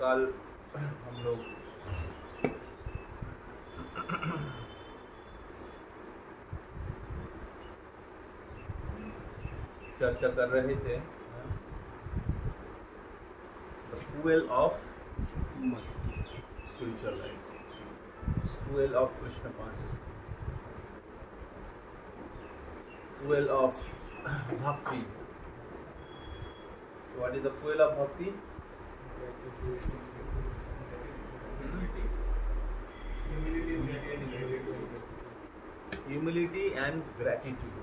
कल हम लोग चर्चा कर रहे थे the fuel of spiritual life, fuel of Krishna consciousness, fuel of भक्ति. What is the fuel of bhakti? Humility and gratitude.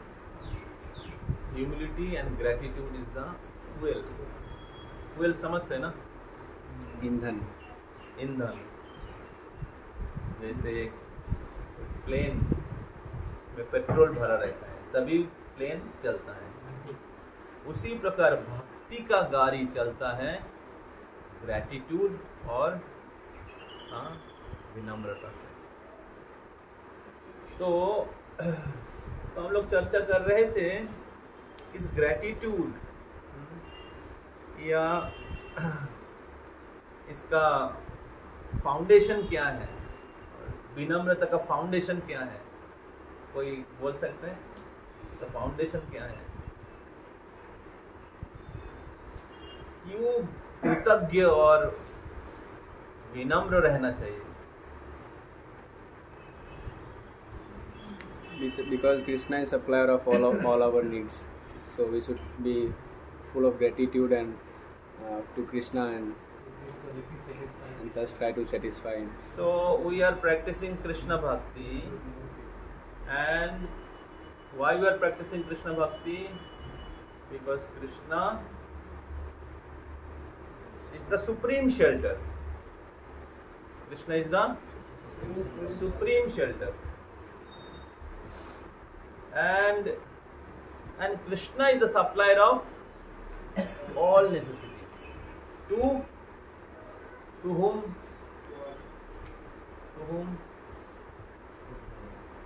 Humility and gratitude is the fuel. Fuel समझते हैं ना? ईंधन. ईंधन. जैसे एक प्लेन में पेट्रोल भरा रहता है तभी प्लेन चलता है, उसी प्रकार भक्ति का गाड़ी चलता है ग्रैटिट्यूड और विनम्रता से. तो हम लोग चर्चा कर रहे थे इस ग्रैटिट्यूड या इसका फाउंडेशन क्या है, विनम्रता का फाउंडेशन क्या है. कोई बोल सकते हैं इसका फाउंडेशन क्या है? क्यों कृतज्ञ और विनम्र रहना चाहिए? Because Krishna is supplier of all our needs, so we should be full of gratitude and to Krishna and thus try to satisfy him. So we are practicing Krishna Bhakti, and why we are practicing Krishna Bhakti? Because Krishna is the supreme shelter. Krishna is the supreme shelter, and Krishna is the supplier of all necessities. To whom?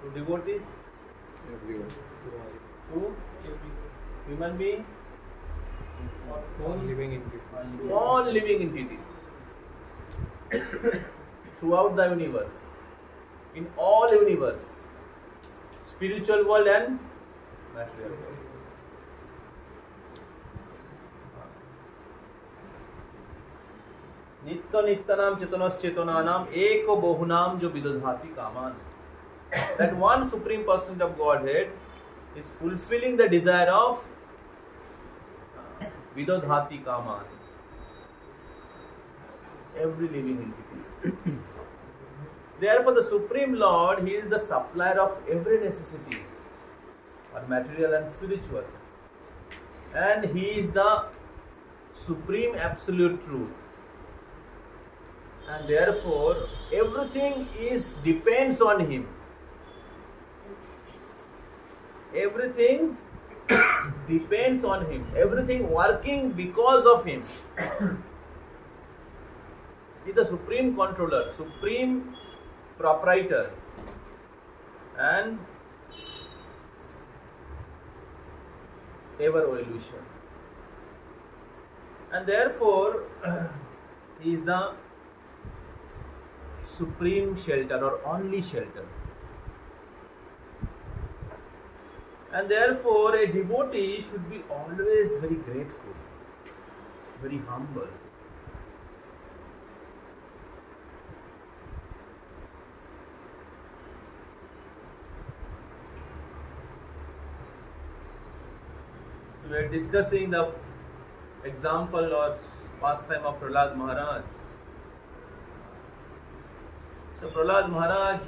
To devotees? Everyone. To human being? All living entities. To all living entities throughout the universe, in all universe, spiritual world and material world. नित्य नित्यानाम चेतनश्चेतनानाम एको बहुनाम जो विदधाति कामान. That one supreme personality of Godhead is fulfilling the desire of vidodhati kaman, every living entities. Therefore the Supreme Lord, He is the supplier of every necessities, or material and spiritual, and He is the supreme absolute truth, and therefore everything depends on Him. Everything depends on Him. Everything working because of Him. He is the supreme controller, supreme proprietor, and ever well-wisher. And therefore, He is the supreme shelter or only shelter. And therefore a devotee should be always very grateful, very humble. So we are discussing the example or pastime of Prahlad Maharaj. So Prahlad Maharaj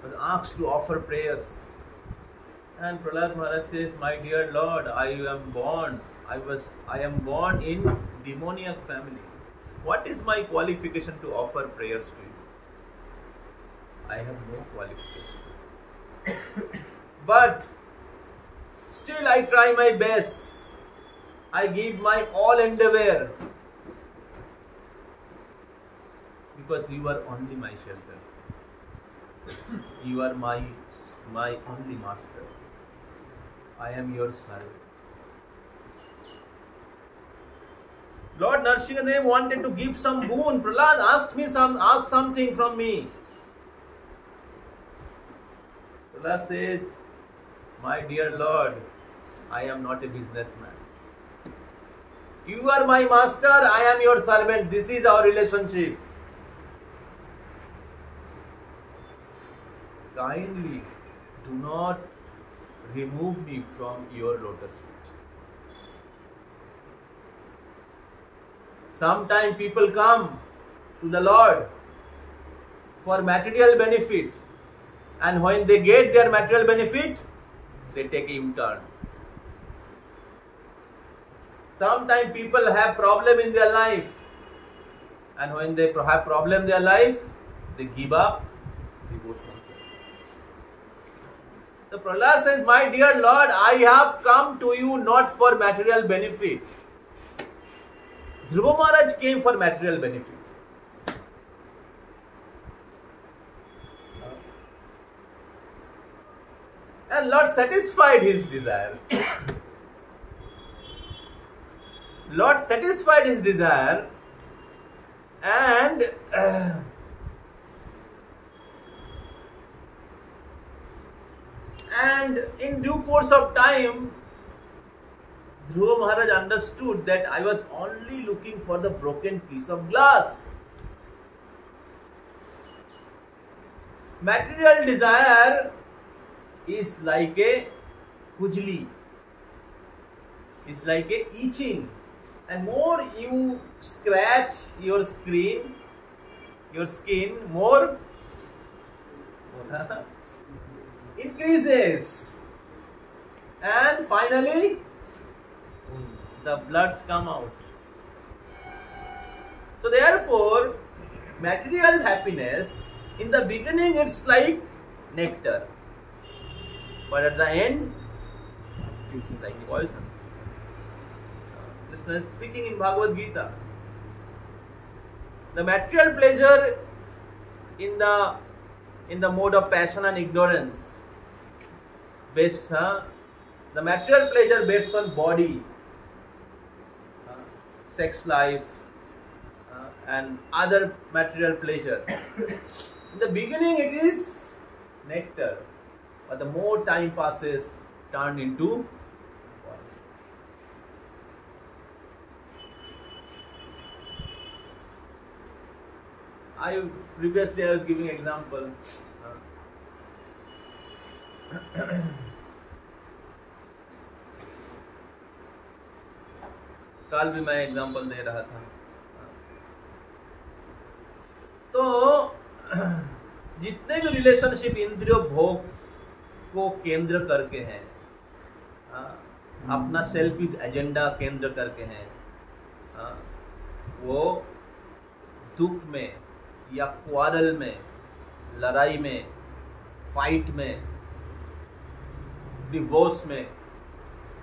was asked to offer prayers, and Prahlad Maharaj says, "My dear Lord, I am born in demoniac family. What is my qualification to offer prayers to you? I have no qualification. But still I try my best. I give my all endeavor, because you are only my shelter. You are my only master. I am your servant. Lord Nrsimhadev wanted to give some boon. Prahlad asked something from me. Prahlad said, my dear Lord, I am not a businessman. You are my master, I am your servant. This is our relationship. Kindly do not remove me from your lotus feet. Sometimes people come to the Lord for material benefit, and when they get their material benefit, they take a U-turn. Sometimes people have problem in their life, and when they have problem in their life, they give up. So Prahlad says, my dear Lord, I have come to you not for material benefit. Dhruva Maharaj came for material benefit. And Lord satisfied his desire. Lord satisfied his desire, and in due course of time, Dhruva Maharaj understood that I was only looking for the broken piece of glass. Material desire is like a kujli, is like a itching, and more you scratch your skin, more increases, and finally the bloods come out. So therefore, material happiness, in the beginning it's like nectar, but at the end it's like poison. Krishna is speaking in Bhagavad Gita. The material pleasure in the mode of passion and ignorance, based the material pleasure based on body, sex life, and other material pleasure. In the beginning it is nectar, but the more time passes, turn into poison. Previously I was giving example. कल भी मैं example दे रहा था. तो जितने भी relationship इंद्रियों भोग को केंद्र करके हैं, अपना सेल्फिश एजेंडा केंद्र करके हैं, वो दुख में या क्वारल में, लड़ाई में, फाइट में, डिवोर्स में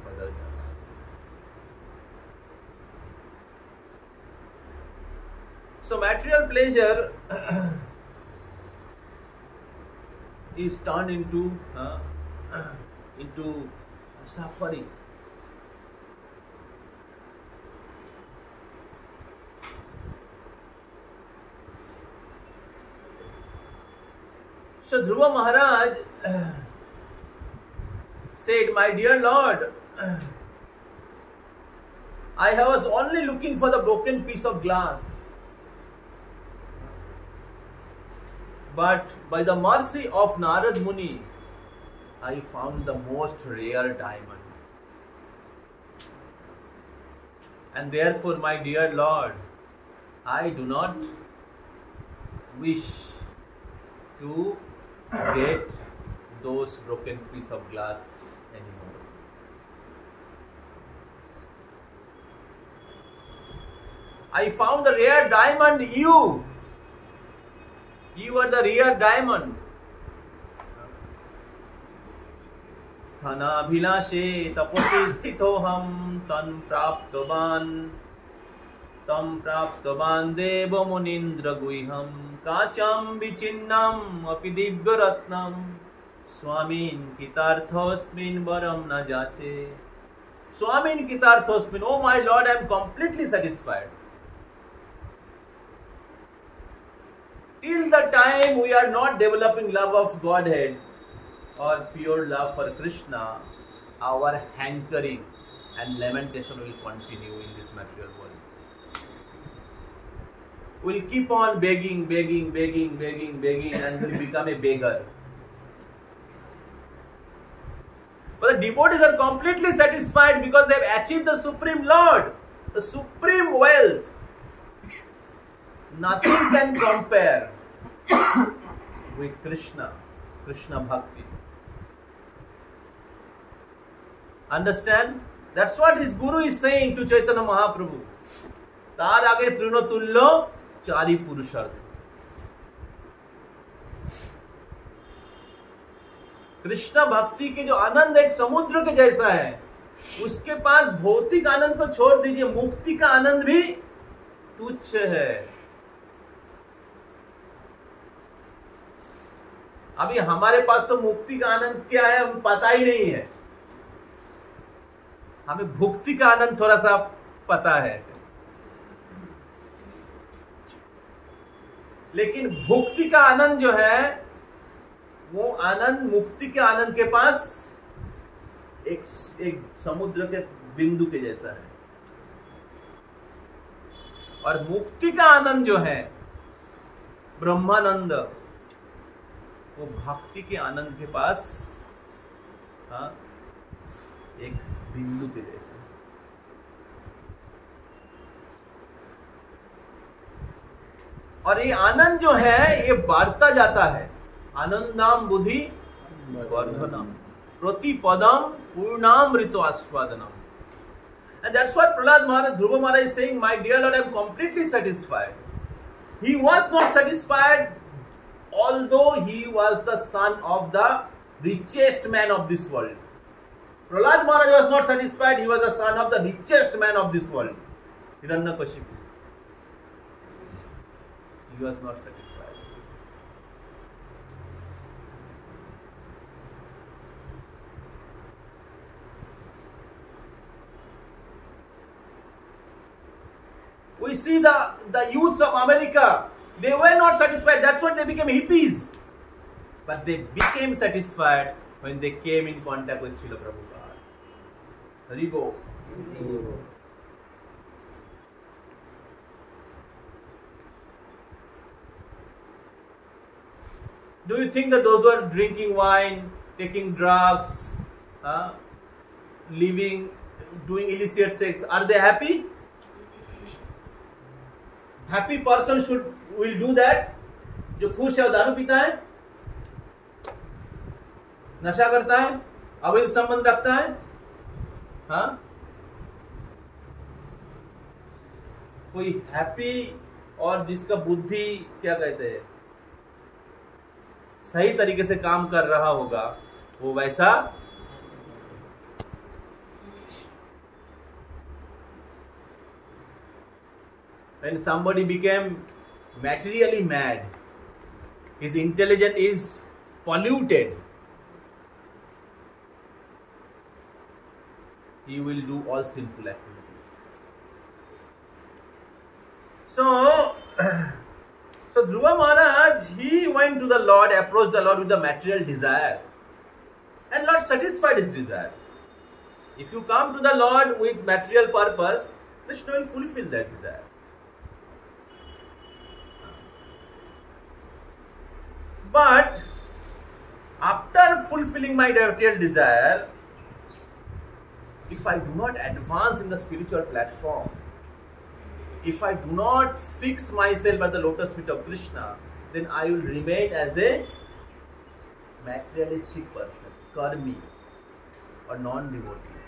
बदल जाता है. So material pleasure is turned into suffering. So Dhruva Maharaj said, my dear Lord, I was only looking for the broken piece of glass. But by the mercy of Narad Muni, I found the most rare diamond. And therefore, my dear Lord, I do not wish to get those broken piece of glass anymore. I found the rare diamond, you. You are the rare diamond. Sthanabhilashe taposi sthitoham tam praptavan deva munindra guiham kacham vichinnam api divyaratnam swamin kitarthosmin varam na jache. Swamin Kitarthosmin. Oh my Lord, I am completely satisfied. Till the time we are not developing love of Godhead or pure love for Krishna, our hankering and lamentation will continue in this material world. We'll keep on begging, and will become a beggar. But the devotees are completely satisfied because they have achieved the Supreme Lord, the supreme wealth. Nothing can compare with Krishna Bhakti. Understand? That's what his Guru is saying to Chaitanya Mahaprabhu. तार आगे तृण तुल्यो चारी पुरुषार्थ. कृष्ण भक्ति के जो आनंद एक समुद्र के जैसा है, उसके पास भौतिक आनंद को छोड़ दीजिए, मुक्ति का आनंद भी तुच्छ है. अभी हमारे पास तो मुक्ति का आनंद क्या है हम पता ही नहीं है. हमें भुक्ति का आनंद थोड़ा सा पता है, लेकिन भुक्ति का आनंद जो है वो आनंद मुक्ति के आनंद के पास एक समुद्र के बिंदु के जैसा है. और मुक्ति का आनंद जो है ब्रह्मानंद, वो भक्ति के आनंद के पास एक बिंदु के जैसा. और ये आनंद जो है ये बढ़ता जाता है. आनंदाम बुद्धि वर्धनम प्रतिपदम पूर्णामृत आस्वादनम. And that's what Prahlad Maharaj, Dhruva Maharaj is saying, my dear Lord, I am completely satisfied. He was not satisfied, although he was the son of the richest man of this world. Prahlad Maharaj was not satisfied, he was the son of the richest man of this world, Hiranyakashipu. He was not satisfied. We see the youths of America, they were not satisfied. That's why they became hippies. But they became satisfied when they came in contact with Srila Prabhupada. Hari Bol. Do you think that those who are drinking wine, taking drugs, living, doing illicit sex, are they happy? Happy person will do that. जो खुश है वो दारू पीता है, नशा करता है, अवैध संबंध रखता है. कोई हैप्पी और जिसका बुद्धि क्या कहते हैं सही तरीके से काम कर रहा होगा, वो वैसा when somebody became materially mad, his intelligence is polluted, he will do all sinful activities. So Dhruva Maharaj, he went to the Lord, approached the Lord with the material desire, and Lord satisfied his desire. If you come to the Lord with material purpose, Krishna will fulfill that desire. But after fulfilling my material desire, if I do not advance in the spiritual platform, if I do not fix myself at the lotus feet of Krishna, then I will remain as a materialistic person, karmi or non-devotee.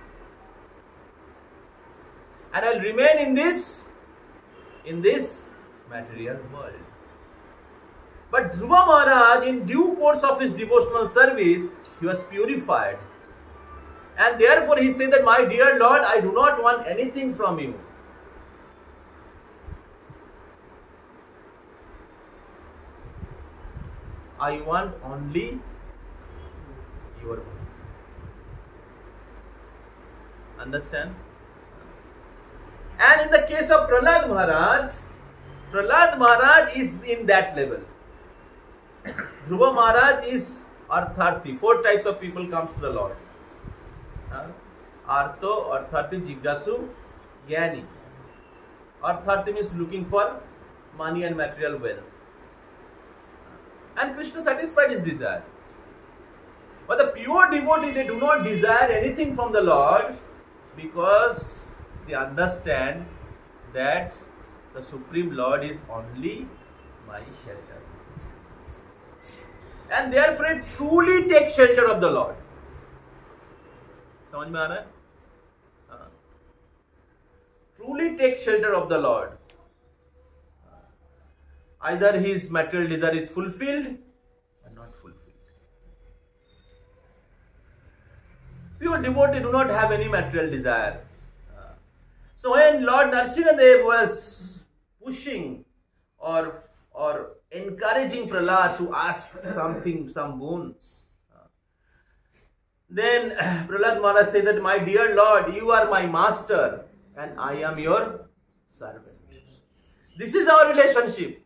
And I will remain in this material world. But Dhruva Maharaj, in due course of his devotional service, he was purified. And therefore he said that, my dear Lord, I do not want anything from you. I want only your will. Understand? And in the case of Prahlad Maharaj is in that level. Dhruva Maharaj is Artharthi. 4 types of people comes to the Lord. Artho, Artharthi, Jigyasu, Jnani. Artharthi means looking for money and material wealth. And Krishna satisfied his desire. But the pure devotee, they do not desire anything from the Lord because they understand that the Supreme Lord is only my shelter. And therefore truly take shelter of the Lord. समझ में आ रहा है? Truly take shelter of the Lord. Either his material desire is fulfilled or not fulfilled. Pure devotee do not have any material desire. So when Lord Narasimhadev was pushing or encouraging Prahlad to ask something, some boon, then Prahlad Maharaj said that, my dear Lord, you are my master and I am your servant. This is our relationship.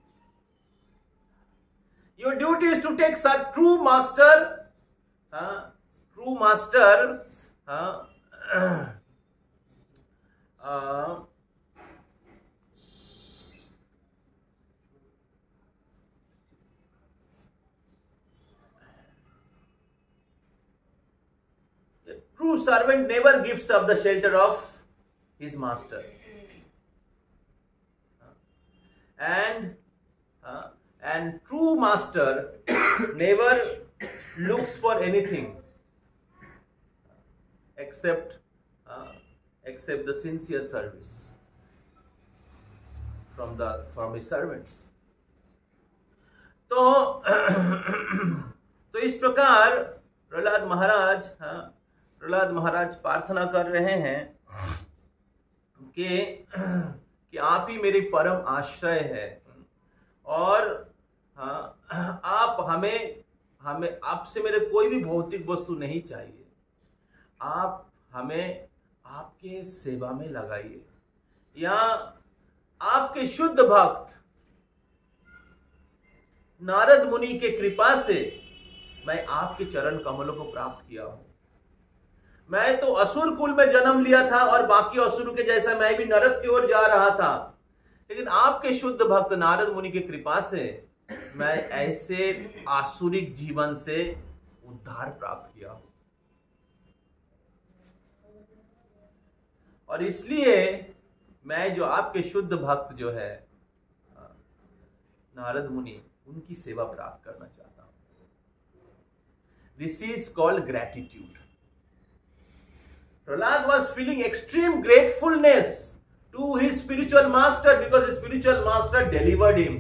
Your duty is to take true master, true servant never gives up the shelter of his master. And true master never looks for anything except the sincere service from his servants. तो इस प्रकार प्रहलाद महाराज प्रार्थना कर रहे हैं कि आप ही मेरी परम आश्रय है और आप हमें आपसे मेरे कोई भी भौतिक वस्तु नहीं चाहिए, आप हमें आपके सेवा में लगाइए, या आपके शुद्ध भक्त नारद मुनि के कृपा से मैं आपके चरण कमलों को प्राप्त किया हूं। मैं तो असुर कुल में जन्म लिया था और बाकी असुर के जैसा मैं भी नरक की ओर जा रहा था, लेकिन आपके शुद्ध भक्त नारद मुनि की कृपा से मैं ऐसे आसुरिक जीवन से उद्धार प्राप्त किया हूं। और इसलिए मैं जो आपके शुद्ध भक्त जो है नारद मुनि, उनकी सेवा प्राप्त करना चाहता हूं। This is called gratitude. Prahlad was feeling extreme gratefulness to his spiritual master because his spiritual master delivered him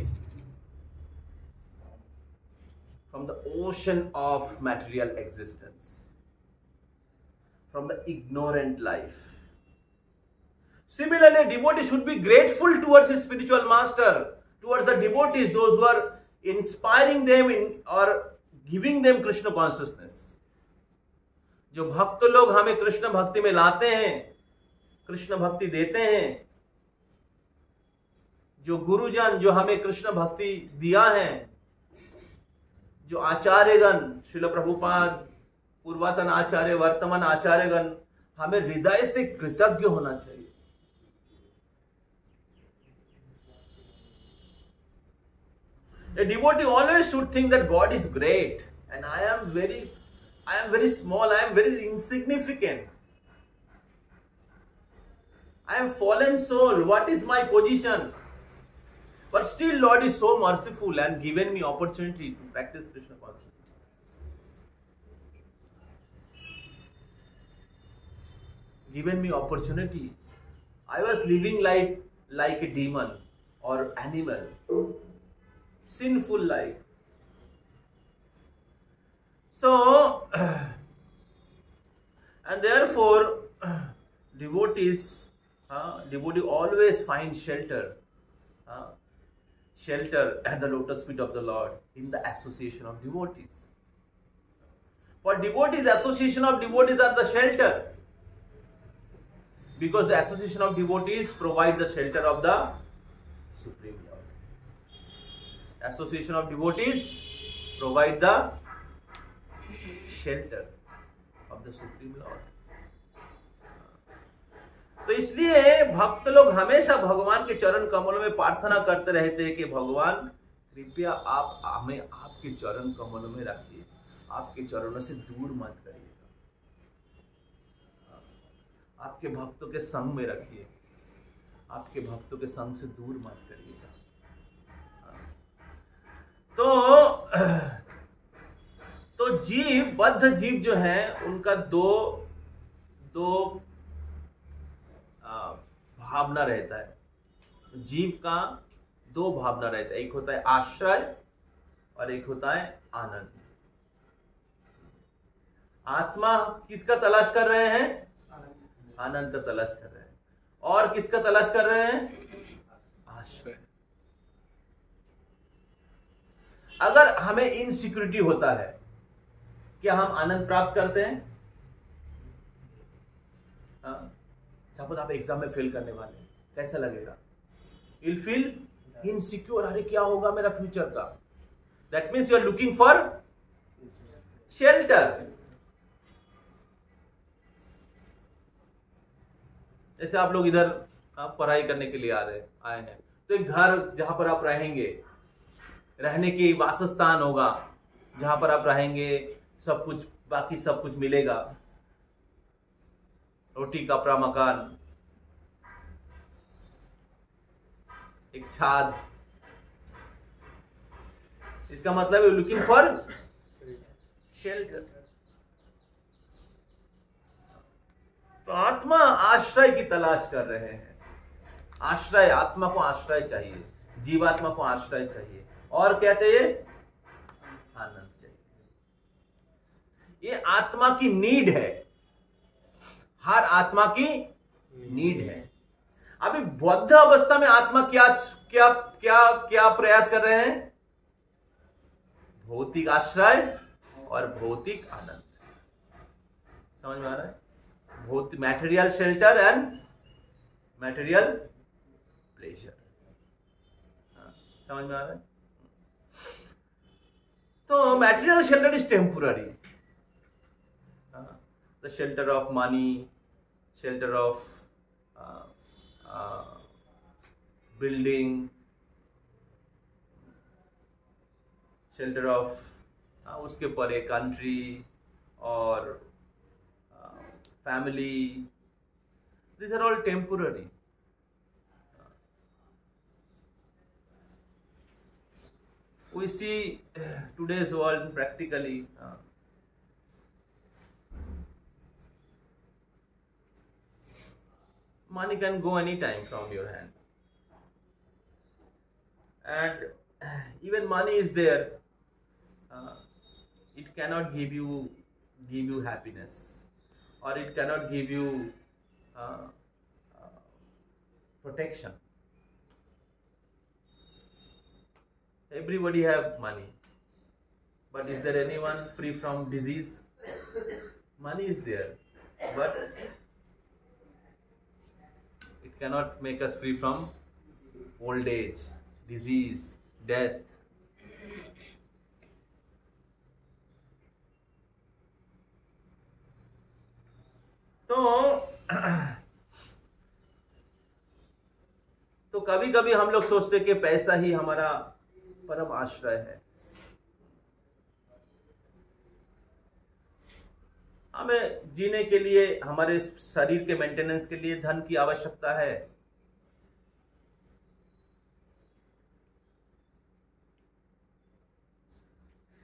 from the ocean of material existence, from the ignorant life. Similarly, devotee should be grateful towards his spiritual master, towards the devotees, those who are inspiring them or giving them Krishna consciousness. जो भक्त लोग हमें कृष्ण भक्ति में लाते हैं, कृष्ण भक्ति देते हैं, जो गुरुजन जो हमें कृष्ण भक्ति दिया है, जो आचार्यगण, श्रील प्रभुपाद, पूर्वतन आचार्य, वर्तमान आचार्यगण, हमें हृदय से कृतज्ञ होना चाहिए। A devotee always should think that God is great and I am very small, I am very insignificant. I am fallen soul, what is my position? But still Lord is so merciful and given me opportunity to practice Krishna consciousness. Given me opportunity. I was living like a demon or animal. Sinful life. So, and therefore, devotee always find shelter at the lotus feet of the Lord in the association of devotees. For devotees, association of devotees are the shelter. Because the association of devotees provide the shelter of the Supreme Lord. Association of devotees provide the shelter of the Supreme Lord. तो इसलिए भक्त लोग हमेशा भगवान के चरण कमलों में प्रार्थना करते रहते हैं कि भगवान कृपया आप हमें आपके चरण कमलों में रखिए, आपके चरणों से दूर मत करिएगा, आपके भक्तों के संग में रखिए, आपके भक्तों के संग से दूर मत करिएगा। तो जीव, बद्ध जीव जो है उनका दो भावना रहता है। जीव का दो भावना रहता है, एक होता है आश्रय और एक होता है आनंद। आत्मा किसका तलाश कर रहे हैं? आनंद का तलाश कर रहे हैं। और किसका तलाश कर रहे हैं? आश्रय। अगर हमें इनसिक्योरिटी होता है, क्या हम आनंद प्राप्त करते हैं? सपोज आप एग्जाम में फेल करने वाले, कैसा लगेगा? You'll feel insecure, अरे क्या होगा मेरा फ्यूचर का? That means you are looking for shelter. जैसे आप लोग इधर आप पढ़ाई करने के लिए आए हैं, तो एक घर जहां पर आप रहेंगे, रहने की वासस्थान होगा, जहां पर आप रहेंगे, सब कुछ, बाकी सब कुछ मिलेगा, रोटी कपड़ा मकान, एक छाद। इसका मतलब है लुकिंग फॉर शेल्टर। तो आत्मा आश्रय की तलाश कर रहे हैं। आश्रय, आत्मा को आश्रय चाहिए, जीवात्मा को आश्रय चाहिए। और क्या चाहिए? आनंद चाहिए। ये आत्मा की नीड है, हर आत्मा की नीड है। अभी बौद्ध अवस्था में आत्मा क्या क्या क्या क्या प्रयास कर रहे हैं? भौतिक आश्रय और भौतिक आनंद। समझ में आ रहा है? भौतिक material shelter and material pleasure. समझ में आ रहा है? तो material shelter is temporary. The shelter of money, shelter of building, shelter of उसके पर एक country और family. These are all temporary. We see today's world practically. Money can go anytime from your hand, and even money is there, it cannot give you happiness, or it cannot give you protection. Everybody have money, but is there anyone free from disease? Money is there, but it cannot make us free from old age, disease, death. तो कभी कभी हम लोग सोचते कि पैसा ही हमारा परम आश्रय है। हमें जीने के लिए, हमारे शरीर के मेंटेनेंस के लिए धन की आवश्यकता है,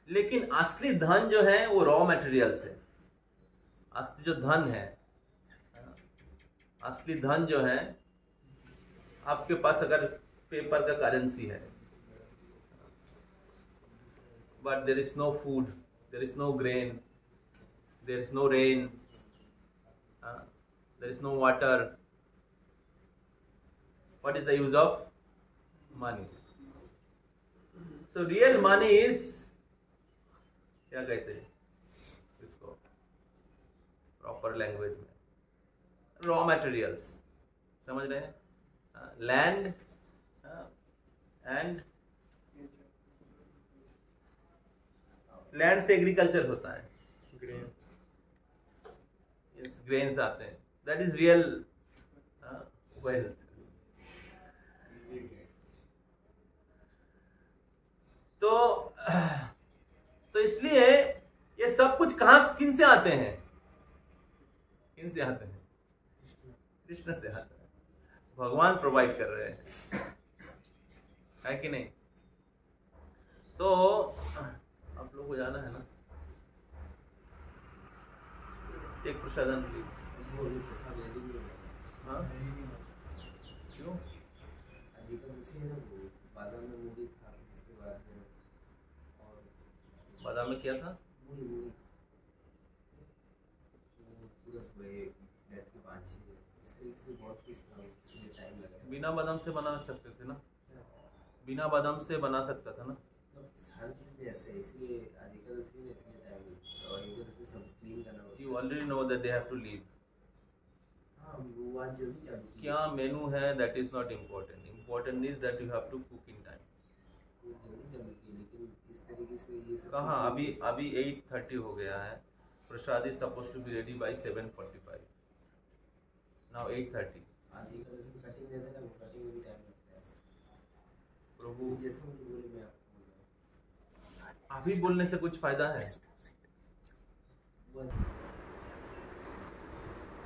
लेकिन असली धन जो है वो रॉ मटेरियल से। असली जो धन है, असली धन जो है, आपके पास अगर पेपर का करेंसी है, but there is no food, there is no grain, there is no rain, there is no water, what is the use of money? So real money is, क्या कहते हैं इसको प्रॉपर लैंग्वेज में? Raw materials, समझ रहे हैं, land and land से agriculture होता है, ग्रेन्स आते हैं, दैट इज रियल वेल्थ। तो इसलिए ये सब कुछ कहां किन से आते हैं, किन से आते हैं, कृष्ण से आते हैं, भगवान प्रोवाइड कर रहे हैं, है कि नहीं। तो आप लोग को जाना है ना, एक प्रसादन ली। हाँ क्यों, बादाम में क्या था, बिना बादाम से बना सकते थे ना, बिना बादाम से बना सकता था ना। You already know that they have to leave. क्या मेनू है, that is not important. Important is that you have to cook in time. कहाँ, अभी 8:30 हो गया है, प्रसाद is supposed to be ready by 7:45. Now 8:30. प्रभु अभी बोलने से कुछ फायदा है?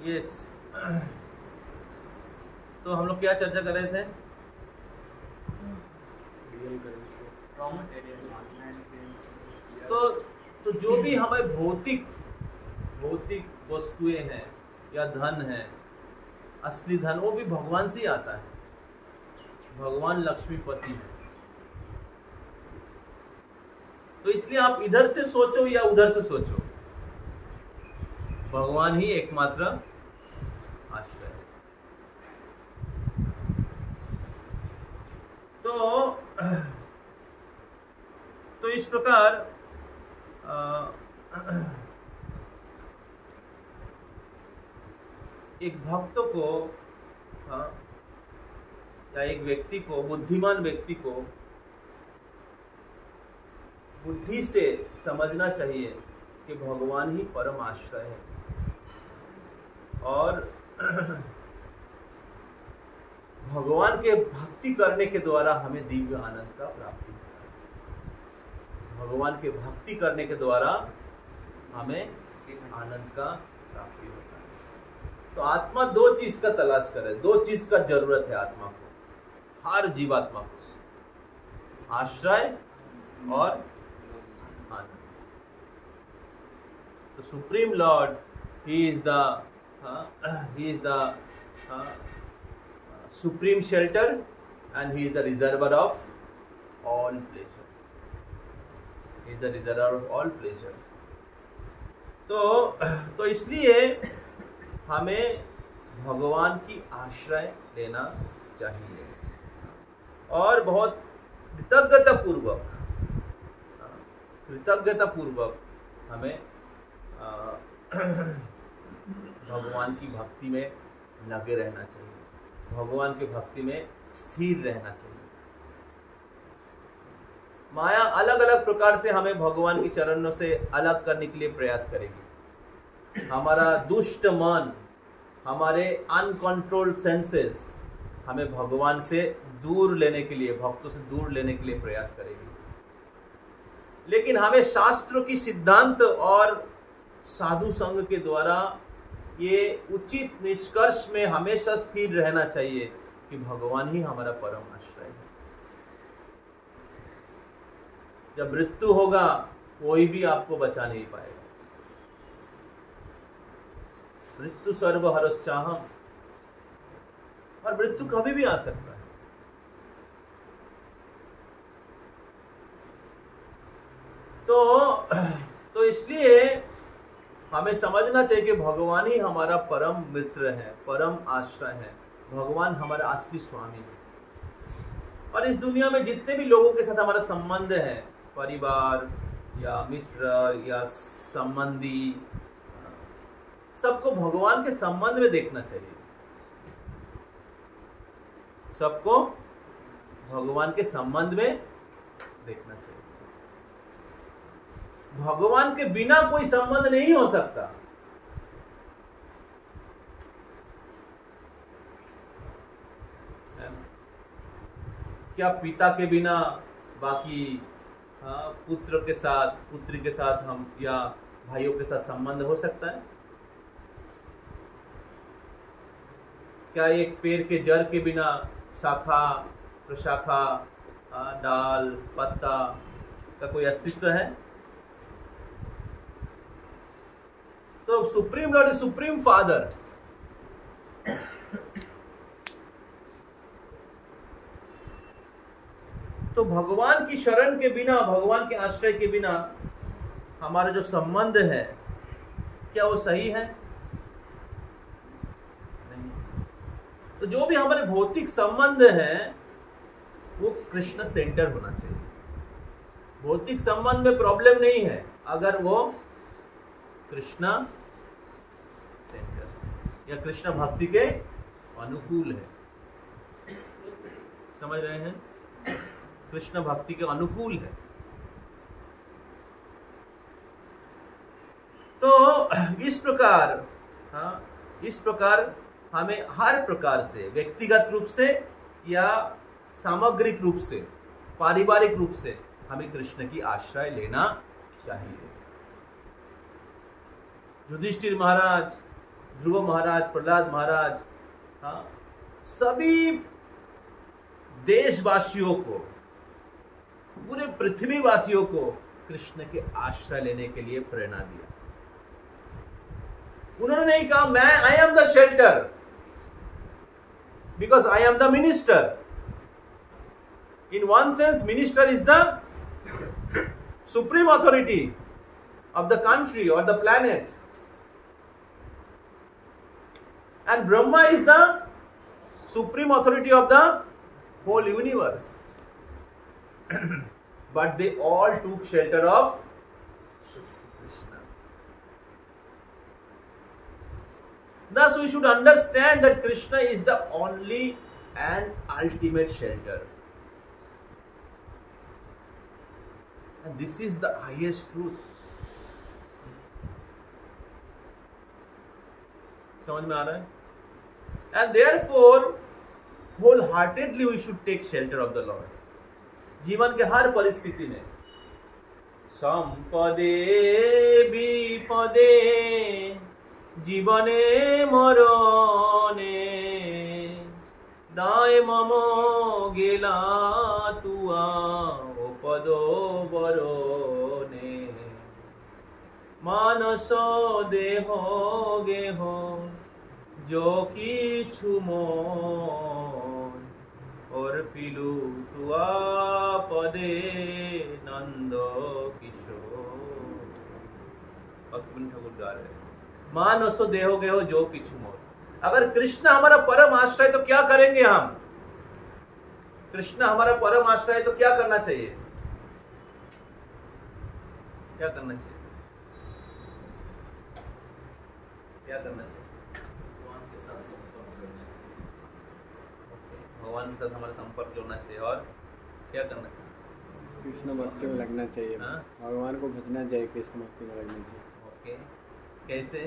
यस तो हम लोग क्या चर्चा कर रहे थे? तो जो भी हमें भौतिक वस्तुएं हैं या धन है, असली धन, वो भी भगवान से ही आता है। भगवान लक्ष्मीपति है। तो इसलिए आप इधर से सोचो या उधर से सोचो, भगवान ही एकमात्र आश्रय है। तो इस प्रकार एक भक्त को या एक व्यक्ति को, बुद्धिमान व्यक्ति को बुद्धि से समझना चाहिए कि भगवान ही परम आश्रय है और भगवान के भक्ति करने के द्वारा हमें दिव्य आनंद का प्राप्ति होता है। भगवान के भक्ति करने के द्वारा हमें आनंद का प्राप्ति होता है। तो आत्मा दो चीज का तलाश करे, दो चीज का जरूरत है आत्मा को, हर जीवात्मा को, आश्रय और आनंद। तो supreme Lord, he is the supreme shelter and he is the reservoir of all pleasure. He is the reservoir of all pleasure. तो इसलिए हमें भगवान की आश्रय लेना चाहिए और बहुत कृतज्ञता पूर्वक हमें भगवान की भक्ति में लगे रहना चाहिए, भगवान के भक्ति में स्थिर रहना चाहिए। माया अलग अलग प्रकार से हमें भगवान के चरणों से अलग करने के लिए प्रयास करेगी। हमारा दुष्ट मन, हमारे अनकंट्रोल्ड सेंसेस हमें भगवान से दूर लेने के लिए, भक्तों से दूर लेने के लिए प्रयास करेगी। लेकिन हमें शास्त्रों की सिद्धांत और साधु संघ के द्वारा ये उचित निष्कर्ष में हमेशा स्थिर रहना चाहिए कि भगवान ही हमारा परम आश्रय है। जब मृत्यु होगा कोई भी आपको बचा नहीं पाएगा। मृत्यु सर्वहरश्चाहम्, और मृत्यु कभी भी आ सकता है। तो इसलिए हमें समझना चाहिए कि भगवान ही हमारा परम मित्र है, परम आश्रय है। भगवान हमारा असली स्वामी है। और इस दुनिया में जितने भी लोगों के साथ हमारा संबंध है, परिवार या मित्र या संबंधी, सबको भगवान के संबंध में देखना चाहिए, सबको भगवान के संबंध में देखना चाहिए। भगवान के बिना कोई संबंध नहीं हो सकता। क्या पिता के बिना बाकी पुत्र के साथ, पुत्री के साथ हम या भाइयों के साथ संबंध हो सकता है? क्या एक पेड़ के जड़ के बिना शाखा प्रशाखा, डाल पत्ता का कोई अस्तित्व है? तो supreme Lord is supreme father. तो भगवान की शरण के बिना, भगवान के आश्रय के बिना हमारा जो संबंध है, क्या वो सही है? नहीं। तो जो भी हमारे भौतिक संबंध है वो कृष्ण सेंटर होना चाहिए। भौतिक संबंध में प्रॉब्लम नहीं है अगर वो कृष्ण सेंटर या कृष्ण भक्ति के अनुकूल है। समझ रहे हैं? कृष्ण भक्ति के अनुकूल है। तो इस प्रकार हमें हर प्रकार से, व्यक्तिगत रूप से या सामग्रिक रूप से, पारिवारिक रूप से हमें कृष्ण की आश्रय लेना चाहिए। युधिष्ठिर महाराज, ध्रुव महाराज, प्रहलाद महाराज, सभी देशवासियों को, पूरे पृथ्वीवासियों को कृष्ण के आश्रय लेने के लिए प्रेरणा दिया। उन्होंने नहीं कहा मैं I am the shelter because I am the minister. In one sense minister is the supreme authority of the country और the planet, and Brahma is the supreme authority of the whole universe. But they all took shelter of Krishna. Thus we should understand that Krishna is the only and ultimate shelter. And this is the highest truth. समझ में आ रहा है? And therefore wholeheartedly we should take shelter of the Lord. जीवन के हर परिस्थिति में, संपदे विपदे जीवने मरणे दाय मम गेला तुआ पदो बरणे मानस देह गेह जो किछु मोर और पिलू तुआ पदे नंद किशोर। भक्तिविनोद ठाकुर गा रहे हैं, मानसो देहो गेहो जो किछु मोर। अगर कृष्ण हमारा परम आश्रय तो क्या करेंगे हम? कृष्ण हमारा परम आश्रय तो क्या करना चाहिए? क्या करना चाहिए? क्या करना चाहिए? भगवान के साथ हमारा संपर्क जोड़ना चाहिए। और क्या करना चाहिए? कृष्ण भक्ति में लगना चाहिए। भगवान को भजना चाहिए, कृष्ण भक्ति में लगना चाहिए। ओके, कैसे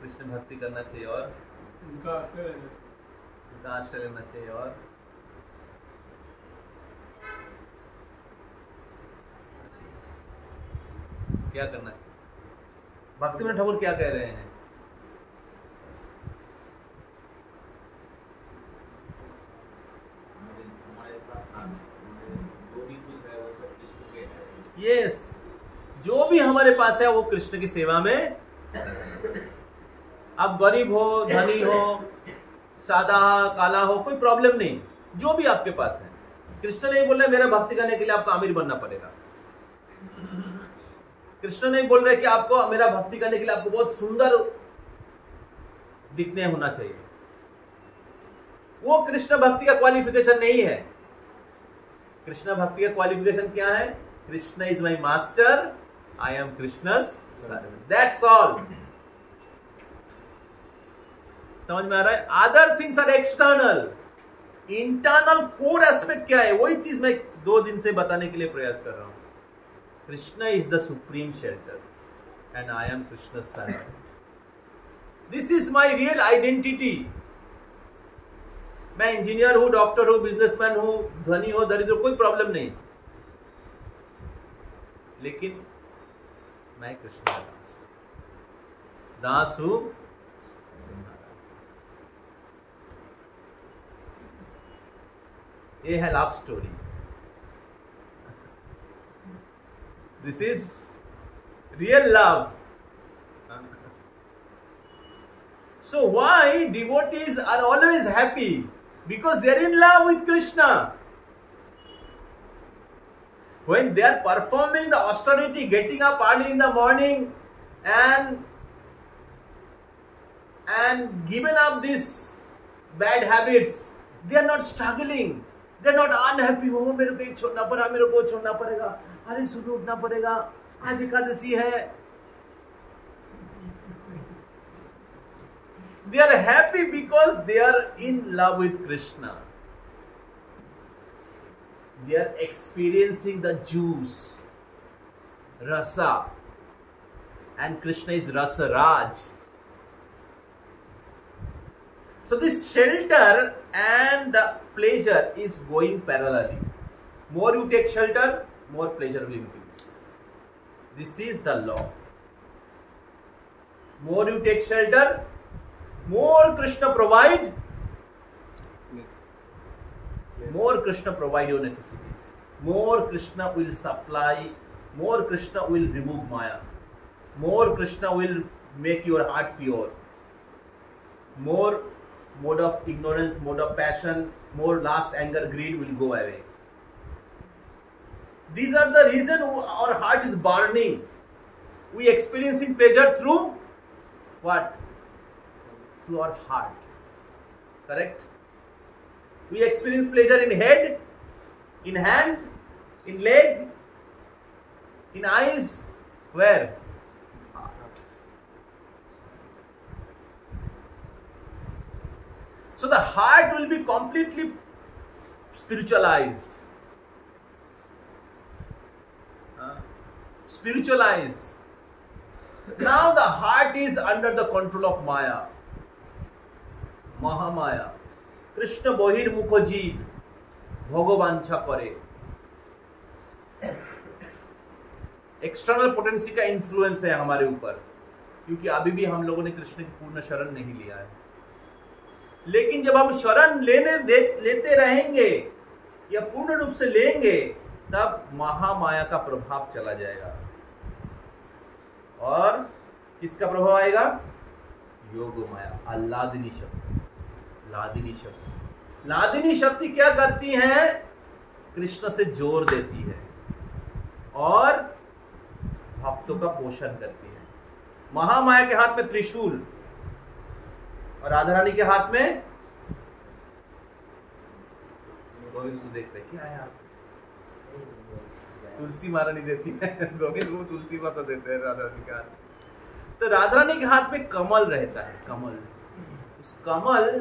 कृष्ण भक्ति करना चाहिए? और उनका आश्रय लेना चाहिए। और क्या करना चाहिए? भक्तिविनोद ठाकुर क्या कह रहे हैं? यस, जो भी हमारे पास है वो कृष्ण की सेवा में। आप गरीब हो, धनी हो, सादा काला हो, कोई प्रॉब्लम नहीं। जो भी आपके पास है, कृष्ण नहीं बोल रहे मेरा भक्ति करने के लिए आपको अमीर बनना पड़ेगा। कृष्ण नहीं बोल रहे कि आपको मेरा भक्ति करने के लिए आपको बहुत सुंदर दिखने होना चाहिए। वो कृष्ण भक्ति का क्वालिफिकेशन नहीं है। कृष्ण भक्ति का क्वालिफिकेशन क्या है? Krishna is my master, I am Krishna's servant, that's all. समझ में आ रहा है? Other things are external, internal core aspect क्या है, वही चीज मैं 2 दिन से बताने के लिए प्रयास कर रहा हूं. Krishna is the supreme shelter and I am Krishna servant. This is my real identity. मैं इंजीनियर हूं, डॉक्टर हूं, बिजनेसमैन हूं, धनी हो, दरिद्र, कोई प्रॉब्लम नहीं, लेकिन मैं कृष्ण का दास हूं. ये है love story. This is real love. So why devotees are always happy? Because they are in love with Krishna. When they are performing the austerity, getting up early in the morning and giving up these bad habits, they are not struggling. They are not unhappy. Oh, मेरे को एक छोड़ना पड़ा, मेरे को छोड़ना पड़ेगा, अरे सुबह उठना पड़ेगा, आज एकादशी है. They are happy because they are in love with Krishna. They are experiencing the juice, rasa, and Krishna is Rasa Raj. So this shelter and the pleasure is going parallelly. More you take shelter, more pleasure will increase. This is the law. More you take shelter, more Krishna provide. More Krishna provide your necessities. More Krishna will supply. More Krishna will remove Maya. More Krishna will make your heart pure. More mode of ignorance, mode of passion, more lust, anger, greed will go away. These are the reason our heart is burning. We experiencing pleasure through what? Through our heart. Correct? We experience pleasure in head, in hand, in leg, in eyes. Where? Heart. So the heart will be completely spiritualized. Spiritualized. Now the heart is under the control of Maya. Mahamaya. Krishna बहिर्मुख जीव भगवांछा करे. External potency का influence है हमारे ऊपर, क्योंकि अभी भी हम लोगों ने कृष्ण की पूर्ण शरण नहीं लिया है. लेकिन जब हम शरण लेते रहेंगे या पूर्ण रूप से लेंगे, तब महामाया का प्रभाव चला जाएगा. और किसका प्रभाव आएगा? योग माया, आह्लादिनी शक्ति. लादिनी शक्ति. लादिनी शक्ति क्या करती है? कृष्ण से जोर देती है और भक्तों का पोषण करती है. महामाया के हाथ में त्रिशूल और राधा रानी के हाथ में गोविंद को देख रहे क्या है आप? तुलसी महारानी देती है, गोविंद को तुलसी माता देते हैं राधा रानी के हाथ. तो राधा रानी के हाथ में कमल रहता है. कमल, उस कमल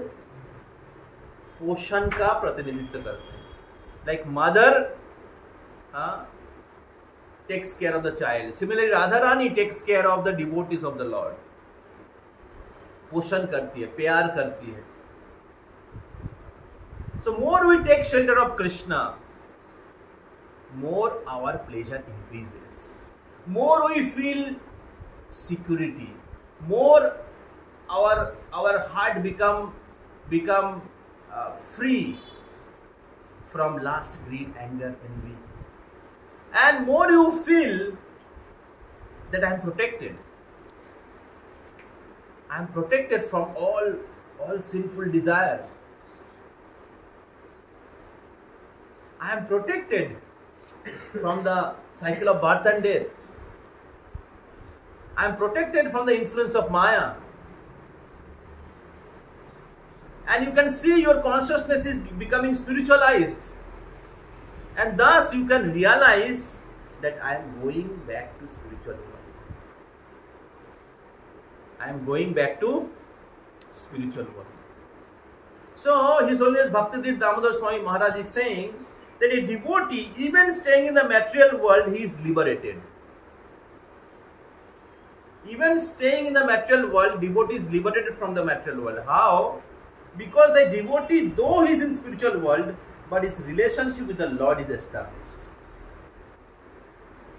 पोषण का प्रतिनिधित्व करते हैं. Like mother takes care of the child, similarly Radha Rani takes care of the devotees of the lord. पोषण करती है, प्यार करती है. So more we take shelter of Krishna, more our pleasure increases, more we feel security, more our heart become free from lust, greed, anger, envy, and more you feel that I am protected. I am protected from all sinful desire. I am protected from the cycle of birth and death. I am protected from the influence of Maya. And you can see your consciousness is becoming spiritualized. And thus you can realize that I am going back to spiritual world. I am going back to spiritual world. So His Holiness Bhaktivedanta Damodar Swami Maharaj is saying that a devotee, even staying in the material world, he is liberated. Even staying in the material world, devotee is liberated from the material world. How? Because the devotee, though he is in spiritual world, but his relationship with the Lord is established.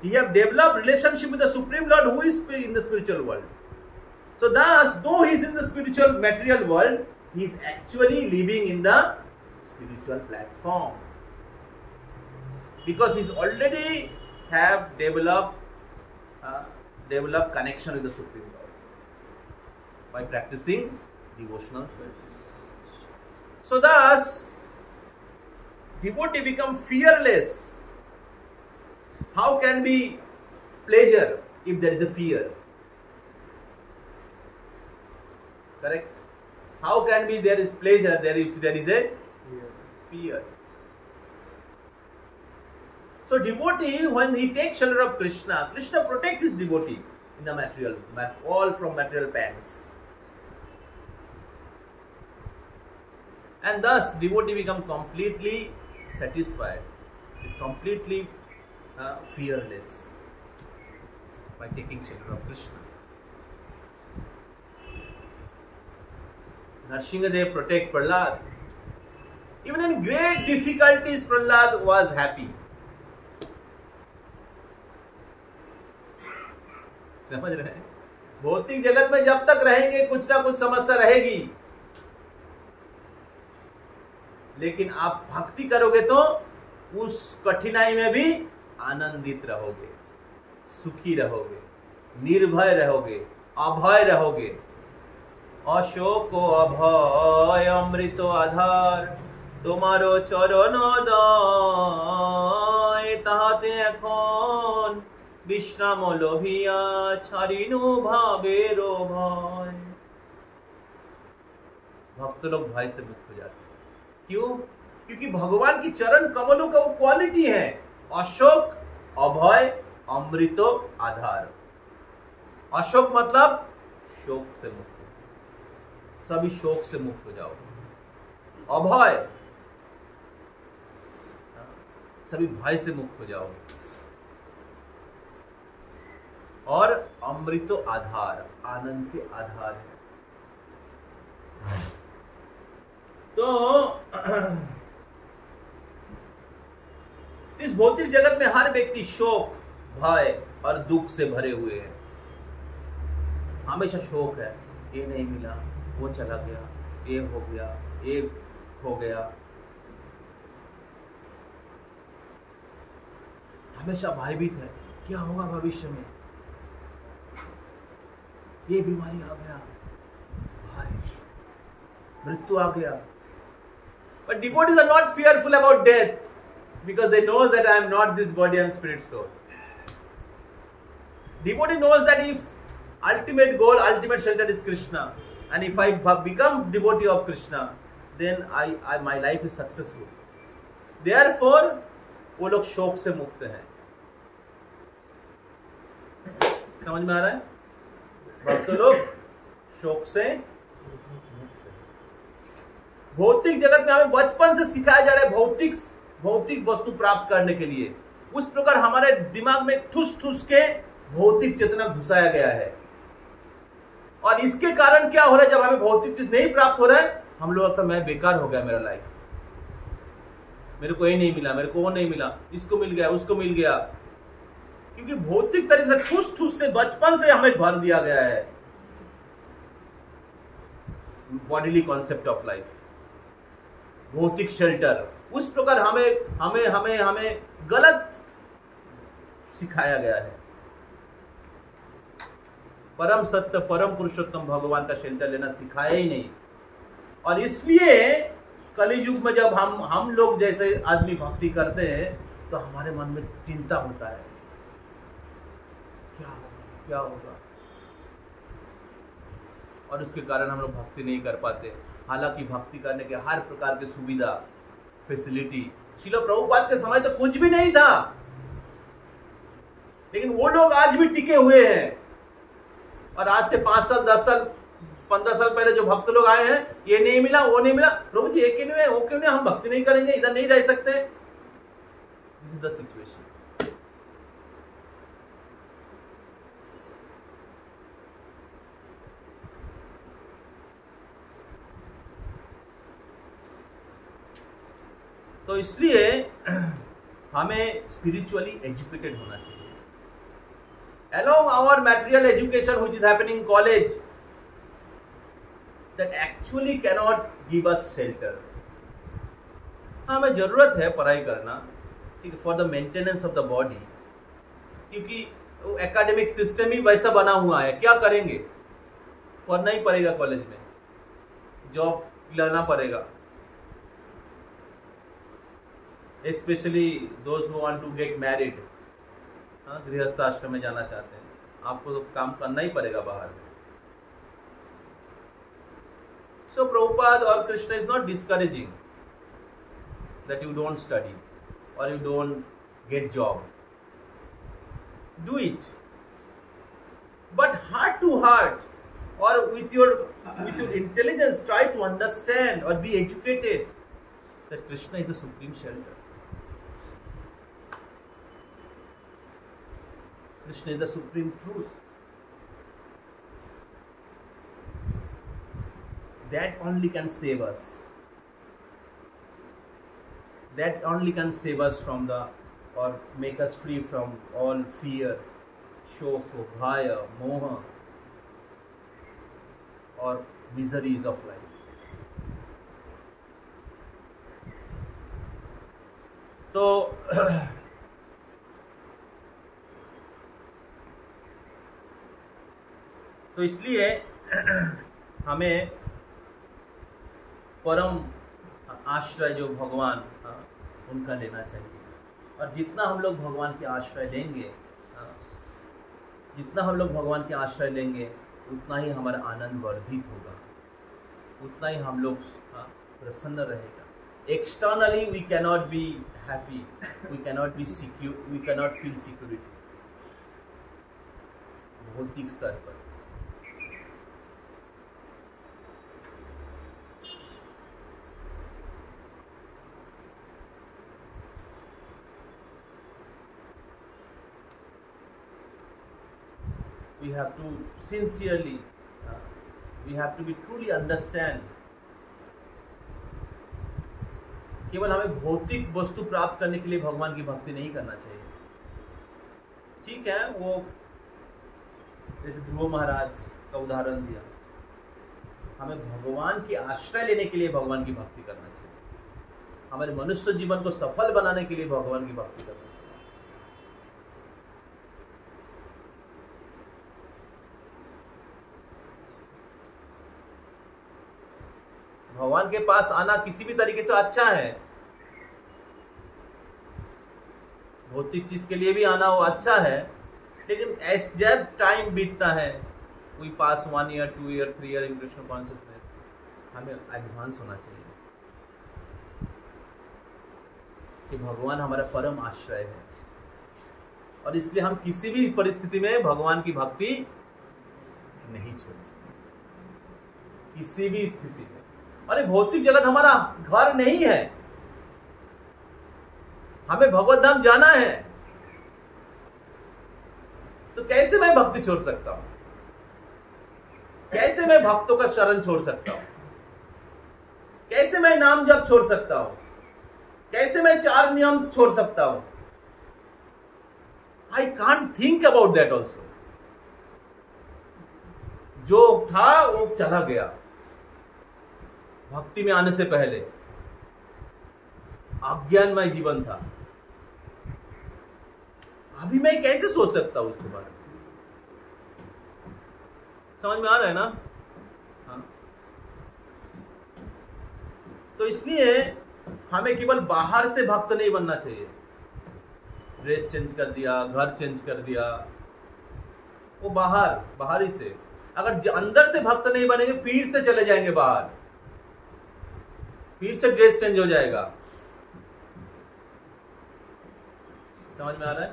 He have developed relationship with the Supreme Lord who is in the spiritual world. So thus, though he is in the spiritual material world, he is actually living in the spiritual platform. Because he is already have developed connection with the Supreme Lord by practicing devotional service. So thus, devotee become fearless. How can be pleasure if there is a fear? Correct? How can be there is pleasure if there is a fear? So devotee, when he takes shelter of Krishna, Krishna protects his devotee in the material, all from material pangs. And thus devotee become completely satisfied, is completely fearless by taking shelter of Krishna. Nrsimhadev protect Prahlad. Even in great difficulties, Prahlad was happy. समझ रहे हैं? भौतिक जगत में जब तक रहेंगे कुछ ना कुछ समस्या रहेगी, लेकिन आप भक्ति करोगे तो उस कठिनाई में भी आनंदित रहोगे, सुखी रहोगे, निर्भय रहोगे, अभय रहोगे। अशोक अभय अमृत आधार तुम्हारो चरण दय ताहाते এখন विश्राम लोभिया छाड़िनु भावेरो भय। भक्त लोग भय से मुक्त हो जाते हैं। क्यों? क्योंकि भगवान की चरण कमलों का वो क्वालिटी है, अशोक अभय अमृतो आधार। अशोक मतलब शोक से मुक्त, सभी शोक से मुक्त हो जाओ। अभय, सभी भय से मुक्त हो जाओ। और अमृतो आधार, आनंद के आधार है। तो इस भौतिक जगत में हर व्यक्ति शोक, भय और दुख से भरे हुए हैं। हमेशा शोक है, ये नहीं मिला, वो चला गया, ये हो गया, ये हो गया। हमेशा भयभीत है, क्या होगा भविष्य में, ये बीमारी आ गया, भाई मृत्यु आ गया। But devotees are not fearful about death because they know that I am not this body and spirit soul. Devotee knows that if ultimate goal, ultimate shelter is Krishna, and if I become devotee of Krishna, then my life is successful. Therefore, वो लोग शोक से मुक्त हैं। समझ में आ रहा है? भक्त लोग शोक से मुक्त हैं। भौतिक जगत में हमें बचपन से सिखाया जा रहा है भौतिक वस्तु प्राप्त करने के लिए। उस प्रकार हमारे दिमाग में ठूस ठूस के भौतिक चेतना घुसाया गया है, और इसके कारण क्या हो रहा है, जब हमें भौतिक चीज नहीं प्राप्त हो रहा है, हम लोग लगता है मैं बेकार हो गया, मेरा लाइफ, मेरे को ये नहीं मिला, मेरे को वो नहीं मिला, इसको मिल गया, उसको मिल गया। क्योंकि भौतिक तरीके से ठूस ठूस से बचपन से हमें भर दिया गया है बॉडीली कॉन्सेप्ट ऑफ लाइफ, भौतिक शेल्टर। उस प्रकार हमें गलत सिखाया गया है। परम सत्य, परम पुरुषोत्तम भगवान का शेल्टर लेना सिखाया ही नहीं। और इसलिए कलियुग में जब हम लोग जैसे आदमी भक्ति करते हैं तो हमारे मन में चिंता होता है, क्या होगा, और उसके कारण हम लोग भक्ति नहीं कर पाते। हालांकि भक्ति करने के हर प्रकार की सुविधा, फैसिलिटी श्रील प्रभुपाद के समय तो कुछ भी नहीं था, लेकिन वो लोग आज भी टिके हुए हैं। और आज से 5 साल 10 साल 15 साल पहले जो भक्त लोग आए हैं, ये नहीं मिला, वो नहीं मिला, प्रभु जी ये क्यों नहीं है, वो क्यों नहीं, हम भक्ति नहीं करेंगे, इधर नहीं रह सकते। This is the situation. तो इसलिए हमें स्पिरिचुअली एजुकेटेड होना चाहिए। Along our material education which is happening in college, that actually cannot give us shelter. हमें जरूरत है पढ़ाई करना, ठीक है, for the maintenance of the body, क्योंकि वो एकेडमिक सिस्टम ही वैसा बना हुआ है। क्या करेंगे, पढ़ना ही पड़ेगा, कॉलेज में जॉब लेना पड़ेगा, especially those who want to get married, गृहस्थ आश्रम में जाना चाहते हैं, आपको तो काम करना ही पड़ेगा बाहर में। सो प्रभुपाद और Krishna is not discouraging that you don't study और you don't get job, do it, but heart to heart और with your intelligence try to understand or be educated that Krishna is the supreme shelter. Krishna is the supreme truth. That only can save us. That only can save us from the, or make us free from all fear, shokha, bhaya, moha, or miseries of life. So तो इसलिए हमें परम आश्रय जो भगवान, उनका लेना चाहिए। और जितना हम लोग भगवान के आश्रय लेंगे, जितना हम लोग भगवान के आश्रय लेंगे, उतना ही हमारा आनंद वर्धित होगा, उतना ही हम लोग प्रसन्न रहेगा। Externally we cannot be happy, we cannot be secure, we cannot feel security भौतिक स्तर पर। We have to sincerely, we have to be truly understand। केवल हमें भौतिक वस्तु प्राप्त करने के लिए भगवान की भक्ति नहीं करना चाहिए। ठीक है, वो जैसे ध्रुव महाराज का उदाहरण दिया, हमें भगवान के आश्रय लेने के लिए भगवान की भक्ति करना चाहिए, हमारे मनुष्य जीवन को सफल बनाने के लिए भगवान की भक्ति करना चाहिए। भगवान के पास आना किसी भी तरीके से अच्छा है, भौतिक चीज के लिए भी आना वो अच्छा है, लेकिन जब टाइम बीतता है, we pass 1 year 2 year 3 year in Krishna consciousness, हमें एडवांस होना चाहिए कि भगवान हमारा परम आश्रय है, और इसलिए हम किसी भी परिस्थिति में भगवान की भक्ति नहीं छोड़ें, किसी भी स्थिति में। अरे भौतिक जगत हमारा घर नहीं है, हमें भगवत धाम जाना है, तो कैसे मैं भक्ति छोड़ सकता हूं, कैसे मैं भक्तों का शरण छोड़ सकता हूं, कैसे मैं नाम जप छोड़ सकता हूं, कैसे मैं 4 नियम छोड़ सकता हूं। I can't think about that also. जो था वो चला गया, भक्ति में आने से पहले अज्ञानमय जीवन था, अभी मैं कैसे सोच सकता हूं उसके बारे में। समझ में आ रहा है ना? हाँ। तो इसलिए हमें केवल बाहर से भक्त नहीं बनना चाहिए, ड्रेस चेंज कर दिया, घर चेंज कर दिया, वो बाहर ही से। अगर अंदर से भक्त नहीं बनेंगे, फिर से चले जाएंगे बाहर, फिर से ड्रेस चेंज हो जाएगा। समझ में आ रहा है?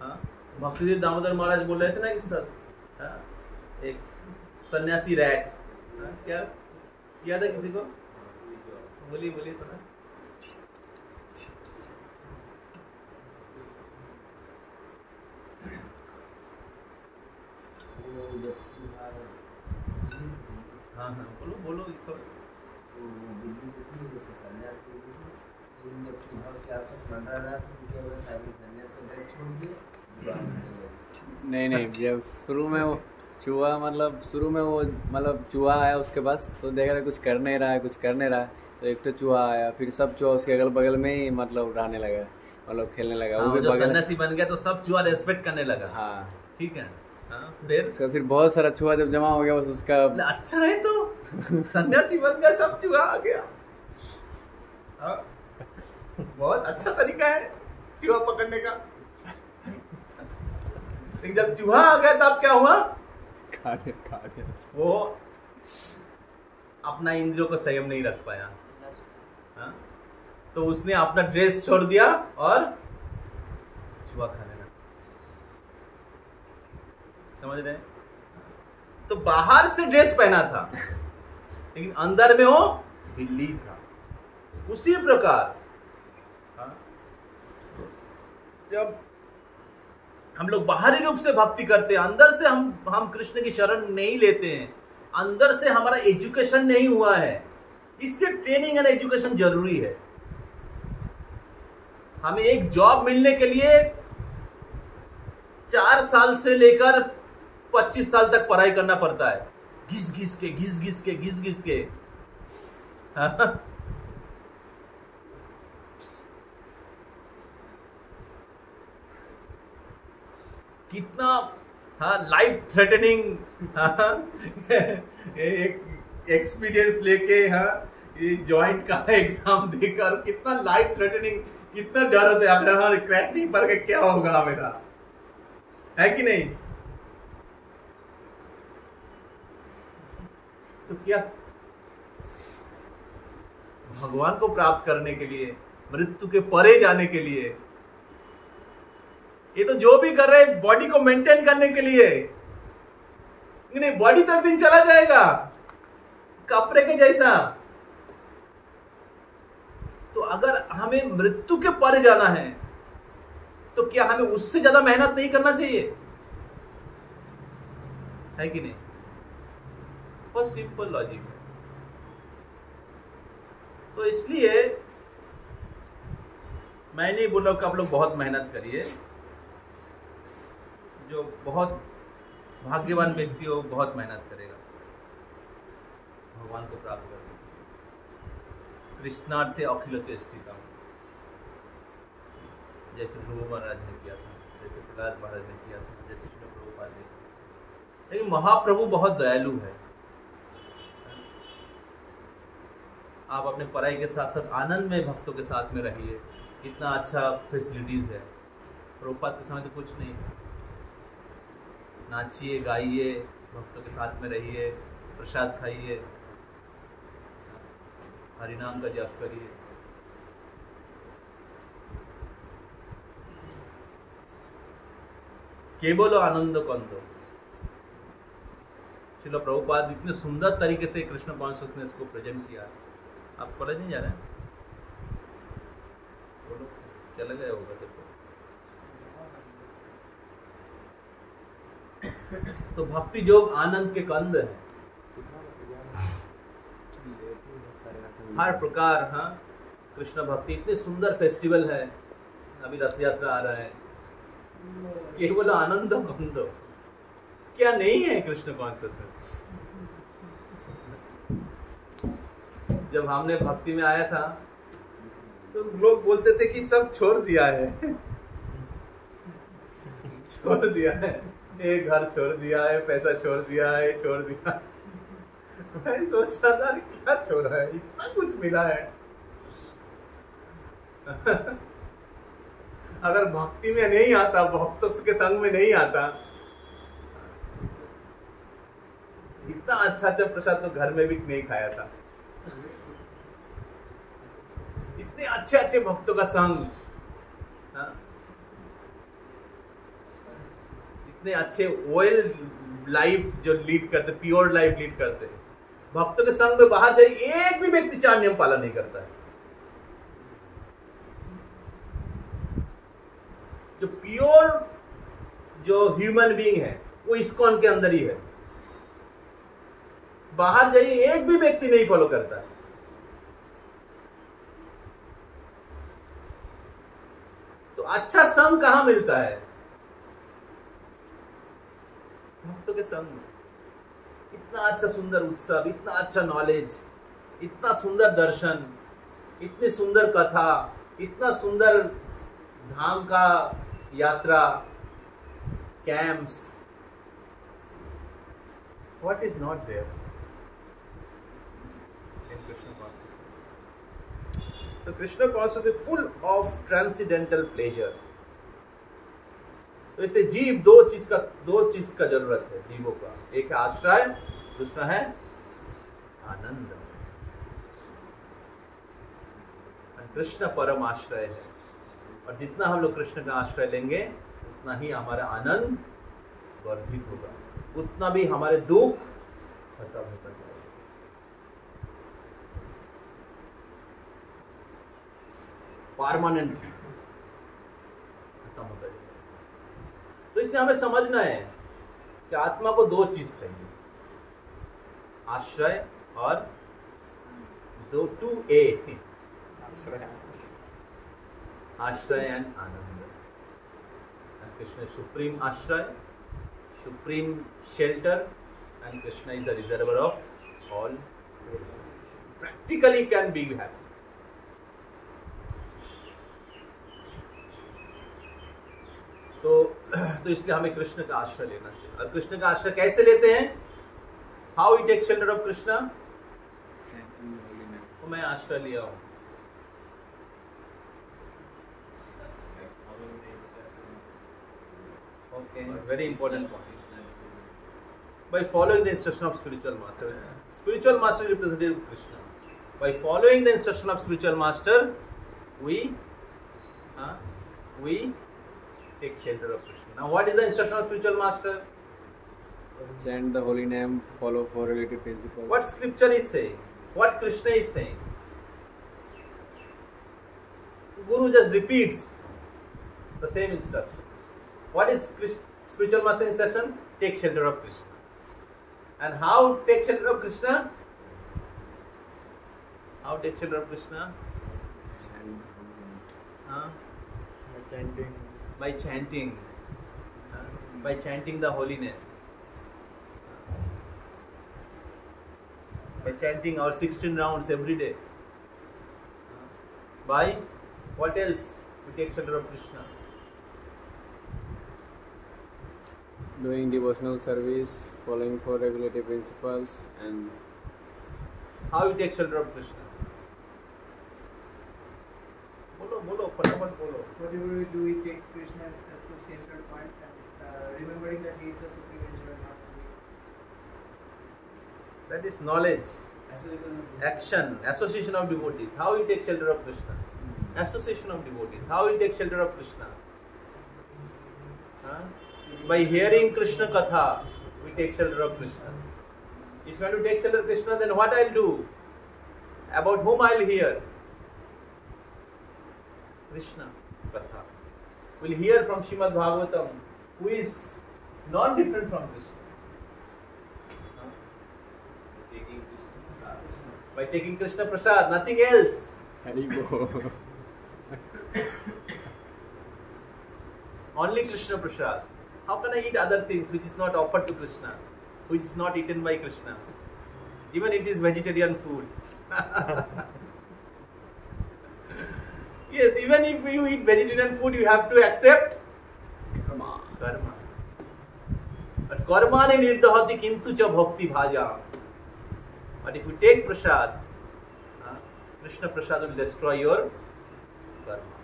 हाँ, भक्ति दामोदर महाराज बोल रहे थे ना कि एक सन्यासी रैट, क्या किया था किसी को? बोलिए बोलिए थोड़ा। हाँ हाँ बोलो बोलो थोड़ा। बिल्ली जो थी जैसे सन्यास की थी, लेकिन जब चूहा उसके आसपास मंडरा रहा तो उनके वजह से सन्यास का ड्रेस छोड़ दिए। नहीं, जब शुरू में वो चूहा मतलब चूहा आया उसके पास, तो देख रहा कुछ कर नहीं रहा है, तो एक तो चूहा आया, फिर सब चूहा उसके अगल बगल में ही मतलब रहने लगा, मतलब खेलने लगा। हाँ, वो भी जब बगल सन्यासी बन गया तो सब चूहा रेस्पेक्ट करने लगा। हाँ ठीक है। हाँ, फिर बहुत सारा चूहा जब जमा हो गया बस उसका अच्छा है तो सन्यासी बन गया, सब चूहा आ गया। हाँ, बहुत अच्छा तरीका है चूहा पकड़ने का। लेकिन जब चूहा आ गया तब क्या हुआ? खा गया वो अपना इंद्रियों को संयम नहीं रख पाया। हाँ? तो उसने अपना ड्रेस छोड़ दिया और चूहा खाने लगा। समझ रहे हैं? तो बाहर से ड्रेस पहना था लेकिन अंदर में वो बिल्ली था। उसी प्रकार जब हम लोग बाहरी रूप से भक्ति करते हैं, अंदर से हम कृष्ण की शरण नहीं लेते हैं, अंदर से हमारा एजुकेशन नहीं हुआ है, इसलिए ट्रेनिंग एंड एजुकेशन जरूरी है। हमें एक जॉब मिलने के लिए 4 साल से लेकर 25 साल तक पढ़ाई करना पड़ता है, घिस घिस के। कितना लाइफ थ्रेटनिंग एक एक्सपीरियंस लेके ये जॉइंट का एग्जाम देकर कितना लाइफ थ्रेटनिंग, कितना डर होता है अगर क्रैक नहीं पड़ गया क्या होगा मेरा, है कि नहीं? तो क्या भगवान को प्राप्त करने के लिए, मृत्यु के परे जाने के लिए, ये तो जो भी कर रहे हैं बॉडी को मेंटेन करने के लिए, नहीं बॉडी तो एक दिन चला जाएगा कपड़े के जैसा। तो अगर हमें मृत्यु के परे जाना है तो क्या हमें उससे ज्यादा मेहनत नहीं करना चाहिए, है कि नहीं? बहुत सिंपल लॉजिक है। तो इसलिए मैं नहीं बोल रहा हूं कि आप लोग बहुत मेहनत करिए, जो बहुत भाग्यवान व्यक्ति हो बहुत मेहनत करेगा भगवान को प्राप्त करने। कृष्णार्थे अखिल चेष्टिता, जैसे ध्रुव महाराज ने किया था, जैसे प्रहलाद महाराज ने किया था, जैसे श्री प्रभुपाद ने। लेकिन महाप्रभु बहुत दयालु है। आप अपने पढ़ाई के साथ साथ आनंद में भक्तों के साथ में रहिए, इतना अच्छा फैसिलिटीज है। प्रभुपाद के समय तो कुछ नहीं था, नाचिए गाइए, भक्तों के साथ में रहिए, प्रसाद खाइए, हरिनाम का जप करिए। केवल आनंद कंदो। श्रील प्रभुपाद इतने सुंदर तरीके से कृष्ण कॉन्शियसनेस को प्रेजेंट किया। आप कॉलेज नहीं जा रहे हैं? बोलो, चले गए होगा तो भक्ति योग आनंद के कंद है। हर प्रकार कृष्ण भक्ति, इतने सुंदर फेस्टिवल है, अभी रथ यात्रा आ रहा है, केवल आनंद कंद, क्या नहीं है कृष्ण कॉन्शियसनेस? जब हमने भक्ति में आया था तो लोग बोलते थे कि सब छोड़ दिया है छोड़ दिया है, एक घर छोड़ दिया है, पैसा छोड़ दिया है, छोड़ दिया। मैं सोच रहा था क्या छोड़ा है, इतना कुछ मिला है। अगर भक्ति में नहीं आता, भक्तों के संग में नहीं आता, इतना अच्छा प्रसाद तो घर में भी नहीं खाया था। इतने अच्छे भक्तों का संग, इतने अच्छे ऑयल लाइफ जो लीड करते, प्योर लाइफ लीड करते हैं, भक्तों के संग में बाहर जाइए, एक भी व्यक्ति 4 नियम पालन नहीं करता है। जो प्योर जो ह्यूमन बीइंग है वो इस्कॉन के अंदर ही है। बाहर जाइए, एक भी व्यक्ति नहीं फॉलो करता है। तो अच्छा संग कहां मिलता है? भक्तों के संग में। इतना अच्छा सुंदर उत्सव, इतना अच्छा नॉलेज, इतना सुंदर दर्शन, इतनी सुंदर कथा, इतना सुंदर धाम का यात्रा, camps, what is not there in Krishna consciousness? तो Krishna consciousness full of transcendental pleasure. तो इसलिए जीव दो चीज का जरूरत है जीवों का, एक है आश्रय, दूसरा है आनंद। कृष्ण परम आश्रय है, और जितना हम लोग कृष्ण का आश्रय लेंगे उतना ही हमारा आनंद वर्धित होगा, उतना भी हमारे दुख खत्म होता जाएगा। परमानेंटली खत्म होता जाएगा। तो इसलिए हमें समझना है कि आत्मा को 2 चीज चाहिए, आश्रय और 2A, आश्रय एंड आनंद। कृष्ण सुप्रीम आश्रय, supreme shelter, and Krishna is the reservoir of all. Practically can be happy. तो इसलिए हमें कृष्ण का आश्रय लेना चाहिए। और कृष्ण का आश्रय कैसे लेते हैं? How we take shelter of Krishna? तो मैं आश्रय लिया हूं, okay, very important point. By following the instruction of spiritual master. Spiritual master represented Krishna. By following the instruction of spiritual master, we take shelter of Krishna. Now, what is the instruction of spiritual master? Chant the holy name, follow 4 relative principles. What scripture is saying? What Krishna is saying? Guru just repeats the same instruction. What is spiritual master instruction? Take shelter of Krishna. And how take shelter of Krishna? How take shelter of Krishna? Chanting. By chanting. By chanting the holy name. By chanting our 16 rounds every day. By what else we take shelter of Krishna? Doing devotional service, following 4 regulative principles, and how you take shelter of Krishna? Bolo, फटाफट बोलो. Whatever we do, we take Krishna as the central point, and remembering that He is the supreme enjoyer, not we. That is knowledge, action, association of devotees. How you take shelter of Krishna? Association of devotees. How you take shelter of Krishna? By hearing Krishna Katha, we take shelter of Krishna. If you want to take shelter of Krishna, then what I'll do? About whom I'll hear? Krishna Katha. We'll hear from Srimad Bhagavatam, who is non-different from Krishna. By taking Krishna Prasad, nothing else. Haribo. Only Krishna Prasad. How can I eat other things which is not offered to Krishna, which is not eaten by Krishna? Even it is vegetarian food. Yes, even if you eat vegetarian food, you have to accept karma. But karma ne nirdahati kintu cha bhakti bhaja. But if you take prasad, Krishna Prasad will destroy your karma.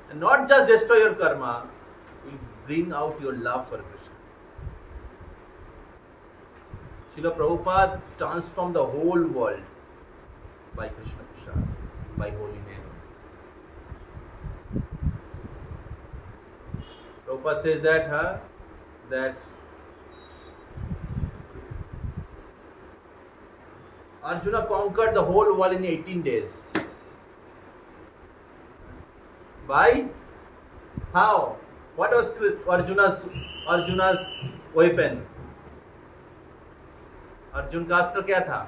And not just destroy your karma, will bring out your love for Krishna. Srila Prabhupada transformed the whole world by Krishna Prasad, by holy name. Prabhupada says that Arjuna conquered the whole world in 18 days. Why? How? What was Arjuna's weapon? Arjun का अस्त्र क्या था?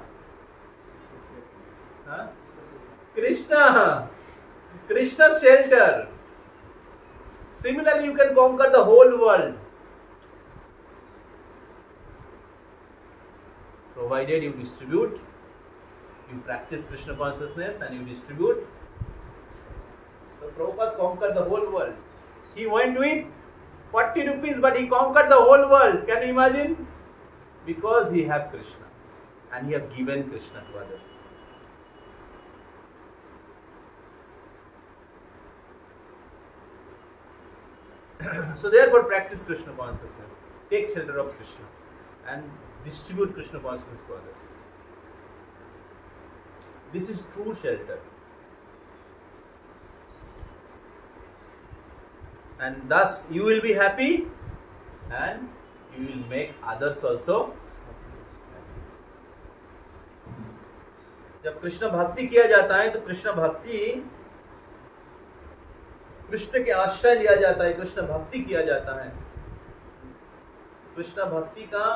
Krishna's shelter. Similarly, you can conquer the whole world, provided you distribute, you practice Krishna consciousness and you distribute. So Prabhupada conquered the whole world. He went with 40 rupees, but he conquered the whole world. Can you imagine? Because he had Krishna and he had given Krishna to others. So therefore, practice Krishna consciousness. Take shelter of Krishna and distribute Krishna consciousness to others. This is true shelter. And thus you will be happy and you will make others also happy. जब कृष्ण भक्ति किया जाता है तो कृष्ण भक्ति, कृष्ण के आश्रय लिया जाता है, कृष्ण भक्ति किया जाता है। कृष्ण भक्ति का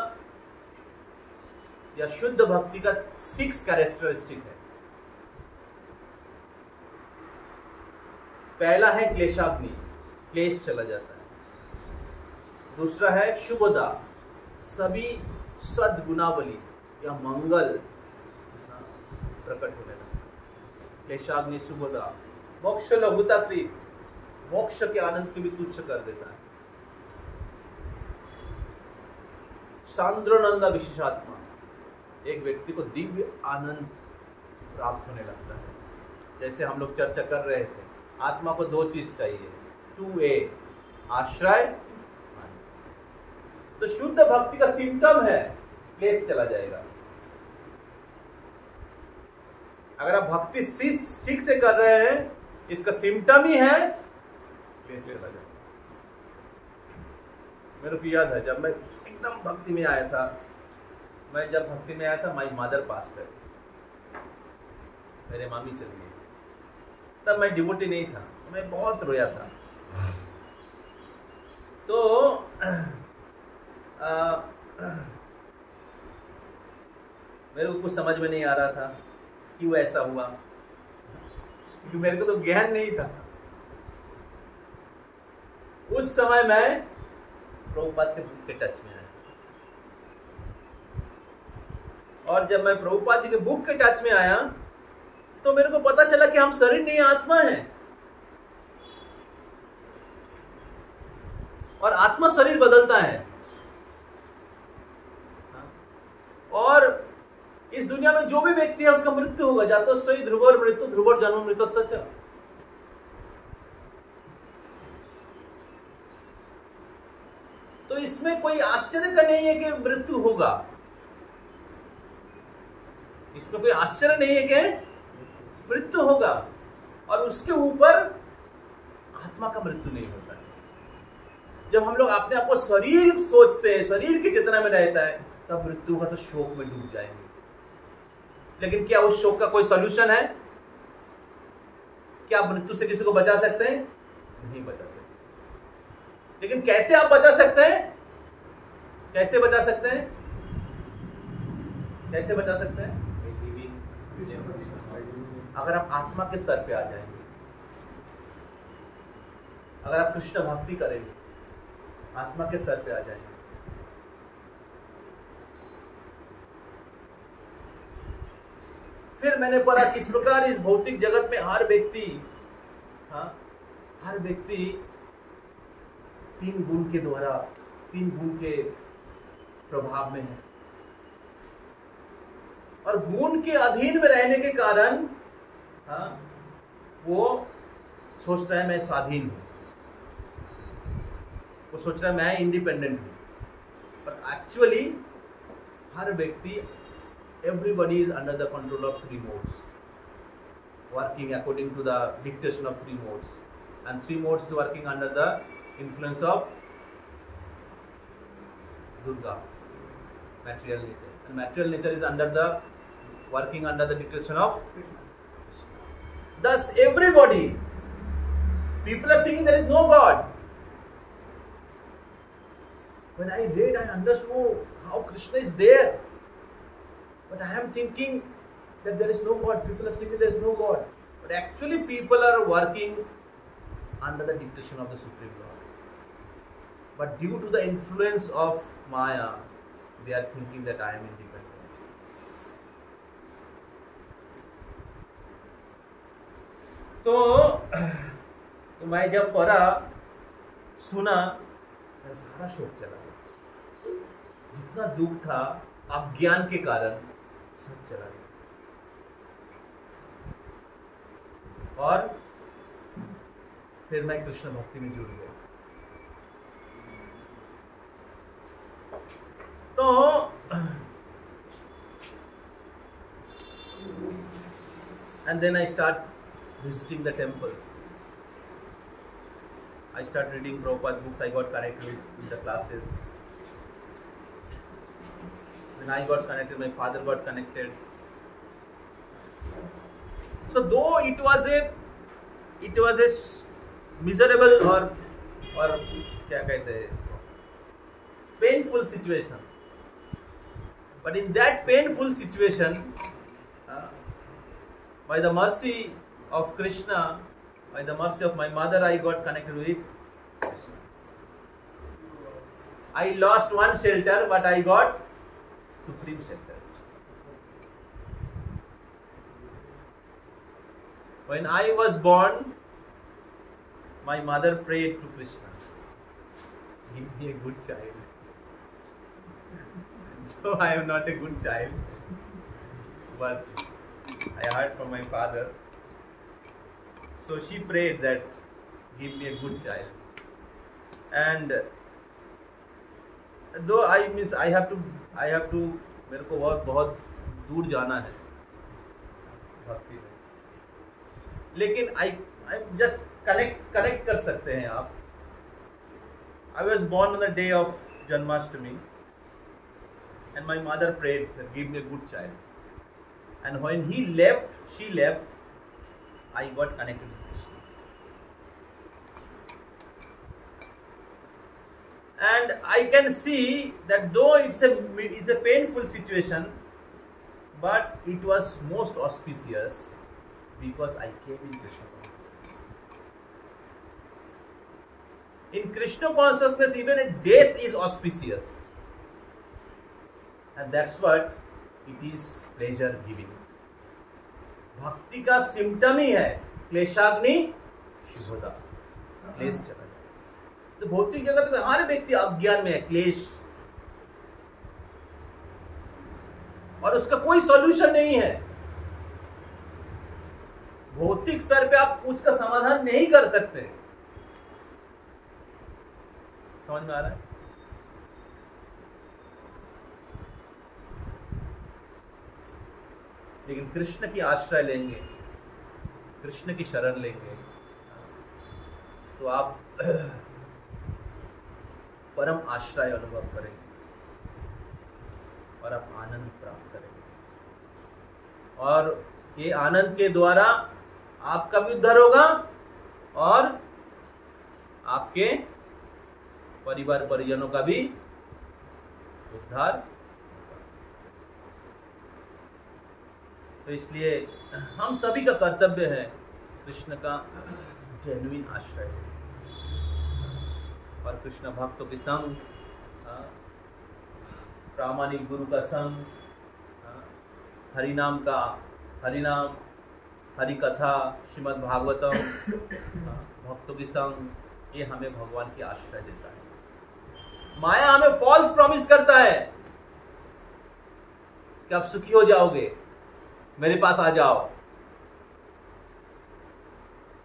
या शुद्ध भक्ति का 6 कैरेक्टरिस्टिक है। पहला है क्लेशाग्नि, क्लेश चला जाता है। दूसरा है शुभदा, सभी सद्गुणावली या मंगल प्रकट होने लगता है। क्लेशाग्नि शुभदा। मोक्ष लघुताकृत, मोक्ष के आनंद को भी तुच्छ कर देता है। सांद्रनंदा विशेषात्मा, एक व्यक्ति को दिव्य आनंद प्राप्त होने लगता है। जैसे हम लोग चर्चा कर रहे थे, आत्मा को 2 चीज चाहिए, 2A, आश्रय। तो शुद्ध भक्ति का सिम्टम है क्लेश चला जाएगा। अगर आप भक्ति ठीक से कर रहे हैं, इसका सिम्टम ही है क्लेश चला जाएगा। मेरे को याद है जब मैं एकदम भक्ति में आया था, जब भक्ति में आया था, माई मदर पास्ट है, मेरे मामी चली गई। तब मैं डिवोटी नहीं था, मैं बहुत रोया था। तो मेरे को कुछ समझ में नहीं आ रहा था क्यों ऐसा हुआ, क्योंकि मेरे को तो ज्ञान नहीं था। उस समय मैं प्रभुपाद के बुक के टच में आया, और जब मैं प्रभुपाद जी के बुक के टच में आया तो मेरे को पता चला कि हम शरीर नहीं आत्मा हैं, और आत्मा शरीर बदलता है। और इस दुनिया में जो भी व्यक्ति है उसका मृत्यु होगा। जातो सही ध्रुवर मृत्यु, ध्रुवर जन्म मृत्यु सच। तो इसमें कोई आश्चर्य का नहीं है कि मृत्यु होगा, इसमें कोई आश्चर्य नहीं है कि मृत्यु होगा। और उसके ऊपर आत्मा का मृत्यु नहीं होता है। जब हम लोग अपने आप को शरीर सोचते हैं, शरीर की चेतना में रहता है, तब मृत्यु का तो शोक में डूब जाएंगे। लेकिन क्या उस शोक का कोई सॉल्यूशन है? क्या आप मृत्यु से किसी को बचा सकते हैं? नहीं बचा सकते। लेकिन कैसे आप बचा सकते हैं? कैसे बचा सकते हैं? कैसे बचा सकते हैं? अगर आप आत्मा के स्तर पे आ जाएंगे, अगर आप कृष्ण भक्ति करेंगे, आत्मा के स्तर पे आ जाएंगे। फिर मैंने पढ़ा किस प्रकार इस भौतिक जगत में हर व्यक्ति 3 गुण के द्वारा, 3 गुण के प्रभाव में है, और गुण के अधीन में रहने के कारण वो सोच रहा है मैं स्वाधीन हूं, वो सोच रहा है मैं इंडिपेंडेंट हूं। पर एक्चुअली हर व्यक्ति, everybody is under the control of 3 modes, working according to the dictation of 3 modes, and 3 modes is working under the influence of Durga, material nature, and material nature is under the working under the dictation of Krishna. thus everybody, people are thinking there is no God. When I read, I understood how Krishna is there. But I am thinking that there is no God. People are thinking there is no God. But actually people are working under the dictation of the Supreme Lord. But due to the influence of Maya, they are thinking that I am independent. तो मैं जब पढ़ा, सुना, मेरा सारा शोक चला गया. जितना दुख था अज्ञान के कारण सब चला गया. और फिर मैं कृष्ण भक्ति में जुड़ गया. तो and then I start visiting the temples. I start reading Prabhupada's books. I got connected with the classes. When I got connected, my father got connected. So though it was a miserable or क्या कहते हैं इसको, painful situation. But in that painful situation, by the mercy of Krishna, by the mercy of my mother, I got connected with Krishna. I lost one shelter, but I got supreme shelter. When I was born, my mother prayed to Krishna, give me a good child. So I am not a good child, but I heard from my father. So she prayed that give me a good child. And though I have to मेरे को बहुत दूर जाना है भक्ति में, लेकिन I just connect कर सकते हैं आप. I was born on the day of Janmashtami, and my mother prayed that give me a good child. And when she left, I got connected with Krishna. And I can see that though it's a painful situation, but it was most auspicious because I came in Krishna consciousness. In Krishna consciousness, even a death is auspicious. And that's what it is pleasure giving. भक्ति का symptom ही है क्लेशाग्नि शुभदा, क्लेश चला जाए. तो भौतिक जगत में हर व्यक्ति अज्ञान में है, क्लेश, और उसका कोई सॉल्यूशन नहीं है. भौतिक स्तर पे आप उसका समाधान नहीं कर सकते. समझ में आ रहा है? लेकिन कृष्ण की आश्रय लेंगे, कृष्ण की शरण लेंगे, तो आप परम आश्रय अनुभव करेंगे और आप आनंद प्राप्त करेंगे. और ये आनंद के द्वारा आपका भी उद्धार होगा और आपके परिवार परिजनों का भी उद्धार. तो इसलिए हम सभी का कर्तव्य है कृष्ण का जेन्युइन आश्रय और कृष्ण भक्तों के संग, प्रामाणिक गुरु का संग, हरिनाम, हरि कथा, श्रीमद् भागवतम, भक्तों की संग, ये हमें भगवान की आश्रय देता है. माया हमें फॉल्स प्रॉमिस करता है कि आप सुखी हो जाओगे, मेरे पास आ जाओ.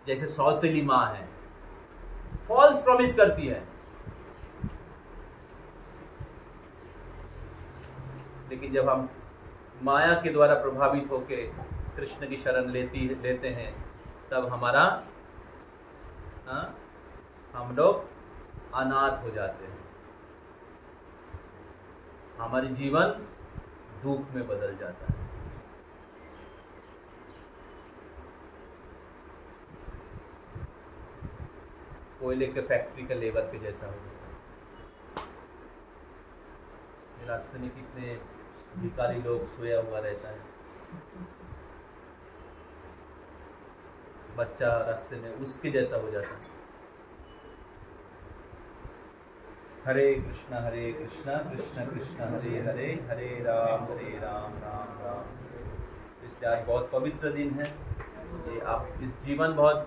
जैसे सौतेली माँ है, फॉल्स प्रॉमिस करती है. लेकिन जब हम माया के द्वारा प्रभावित होकर कृष्ण की शरण लेते हैं, तब हम लोग अनाथ हो जाते हैं. हमारी जीवन दुख में बदल जाता है. कोयले के फैक्ट्री का लेबर के जैसा हो जाता है। रास्ते में कितने भिखारी लोग सोया हुआ रहता है, बच्चा रास्ते में उसके जैसा हो जाता है। हरे कृष्णा कृष्ण कृष्ण हरे हरे, हरे राम राम राम। इसलिए आज बहुत पवित्र दिन है। ये आप इस जीवन बहुत,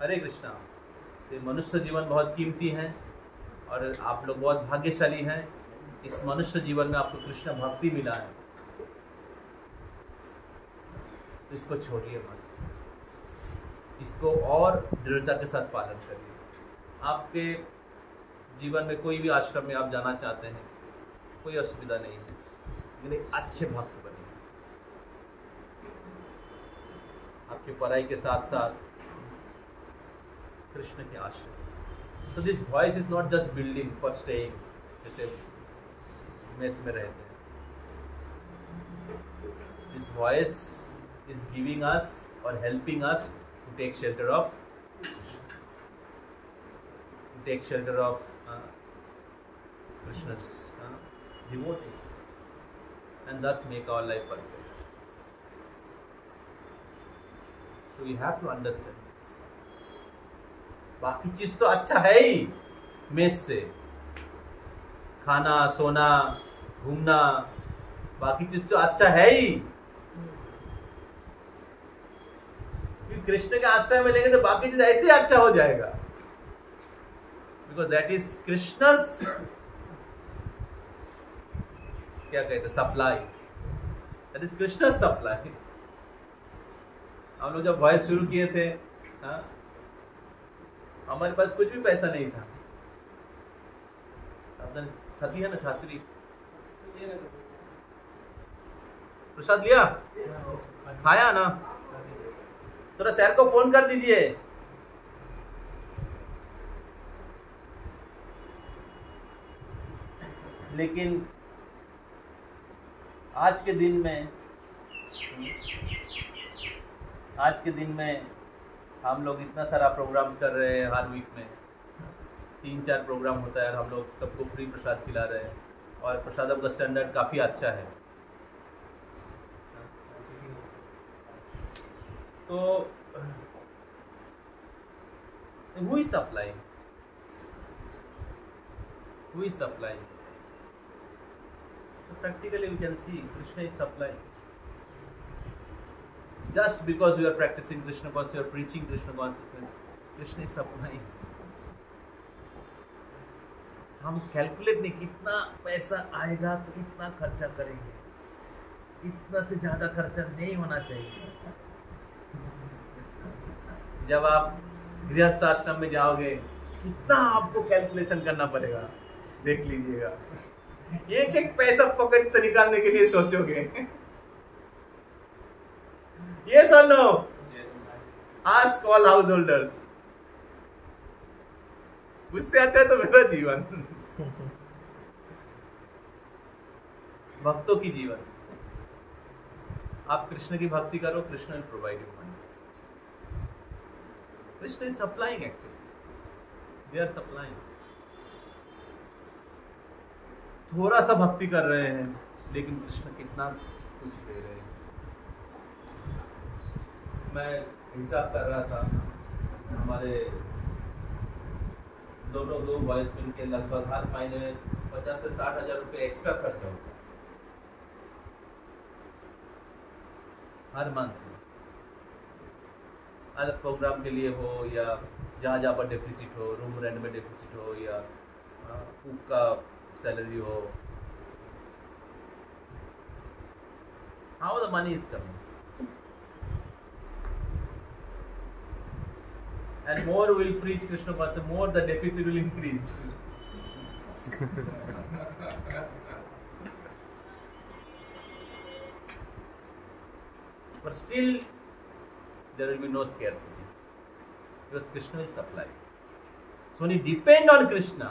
हरे कृष्णा, ये मनुष्य जीवन बहुत कीमती है और आप लोग बहुत भाग्यशाली हैं। इस मनुष्य जीवन में आपको कृष्ण भक्ति मिला है, इसको छोड़िए मत, इसको और दृढ़ता के साथ पालन करिए। आपके जीवन में कोई भी आश्रम में आप जाना चाहते हैं, कोई असुविधा नहीं है, लेकिन एक अच्छे भक्त बनिए। आपकी पढ़ाई के साथ साथ कृष्ण के आश्रम। So this voice is not just building for staying, जैसे मेस में रहते हैं। This voice is giving us or helping us to take shelter of Krishna's devotees and thus make our life perfect. So we have to understand this. बाकी चीज तो अच्छा है ही, mess से खाना, सोना, घूमना, बाकी चीज तो अच्छा है ही। कृष्ण के आश्रम में लेंगे तो बाकी चीज ऐसे अच्छा हो जाएगा, बिकॉज दैट इज कृष्णस, क्या कहते हैं, supply. That is Krishna's supply. हम लोग जब वॉइस शुरू किए थे, हमारे पास कुछ भी पैसा नहीं था। सती है ना, छात्री, प्रसाद लिया, खाया ना, थोड़ा सर को फोन कर दीजिए। लेकिन आज के दिन में हम लोग इतना सारा प्रोग्राम्स कर रहे हैं। हर वीक में 3-4 प्रोग्राम होता है और हम लोग सबको फ्री प्रसाद खिला रहे हैं और प्रसादम का स्टैंडर्ड काफ़ी अच्छा है। तो who is supplying? So practically we can see Krishna is supplying. Just because you are practicing Krishna consciousness, you are preaching Krishna consciousness, Krishna is supplying. हम कैलकुलेट नहीं, कितना पैसा आएगा तो इतना खर्चा करेंगे, इतना से ज्यादा खर्चा नहीं होना चाहिए। जब आप गृहस्थ आश्रम में जाओगे, कितना आपको कैलकुलेशन करना पड़ेगा, देख लीजिएगा। एक एक पैसा पॉकेट से निकालने के लिए सोचोगे। Yes or no? Yes. Ask all householders. उससे अच्छा है तो मेरा जीवन। भक्तों की जीवन। आप कृष्ण की भक्ति करो, Krishna will provide you money. Krishna is supplying actually. They are supplying. थोड़ा सा भक्ति कर रहे हैं, लेकिन कृष्ण कितना कुछ दे रहे हैं। मैं हिसाब कर रहा था, हमारे दोनों दो वॉइस मिल के लगभग हर महीने 50 से 60 हजार रुपये एक्स्ट्रा खर्चा होता है हर मंथ। अलग प्रोग्राम के लिए हो या जहाँ पर डेफिसिट हो, रूम रेंट में डेफिसिट हो या कुक का सैलरी हो, how the money is coming and more will preach Krishna consciousness, more the deficit will increase. But still there will be no scarcity because Krishna will supply. So when you depend on Krishna,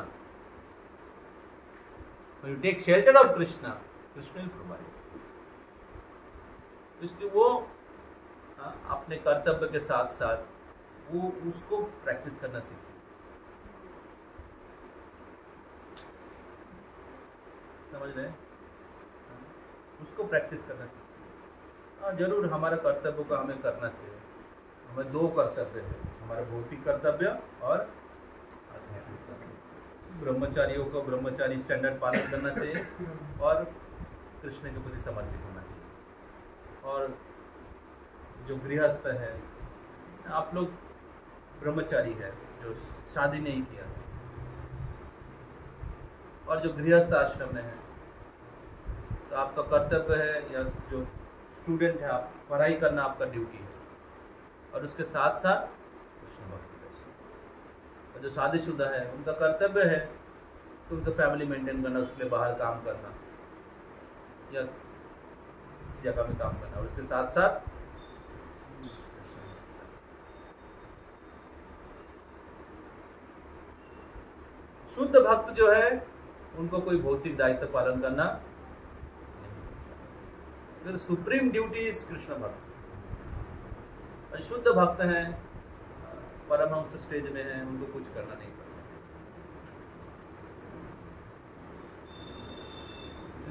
when you take shelter of Krishna, Krishna will provide. तो इसलिए वो अपने कर्तव्य के साथ साथ वो उसको प्रैक्टिस करना सीखिए। समझ रहे हैं? उसको प्रैक्टिस करना सीखिए। हाँ, जरूर हमारा कर्तव्य को हमें करना चाहिए। हमें दो कर्तव्य है, हमारा भौतिक कर्तव्य और आध्यात्मिक कर्तव्य। ब्रह्मचारियों को ब्रह्मचारी स्टैंडर्ड पालन करना चाहिए और कृष्ण के प्रति समर्पित होना चाहिए। और जो गृहस्थ है, आप लोग ब्रह्मचारी है जो शादी नहीं किया, और जो गृहस्थ आश्रम में है, तो आपका कर्तव्य है, या जो स्टूडेंट है आप पढ़ाई करना आपका ड्यूटी है, और उसके साथ साथ कृष्ण भक्ति करना। और जो शादीशुदा है उनका कर्तव्य है तो उनका फैमिली मेंटेन करना, उसके लिए बाहर काम करना या किसी जगह में काम करना, और उसके साथ साथ शुद्ध भक्त जो है उनको कोई भौतिक दायित्व पालन करना नहीं। सुप्रीम ड्यूटी इज कृष्ण भक्त। शुद्ध भक्त हैं, परमहंस स्टेज में हैं, उनको कुछ करना नहीं पड़ता।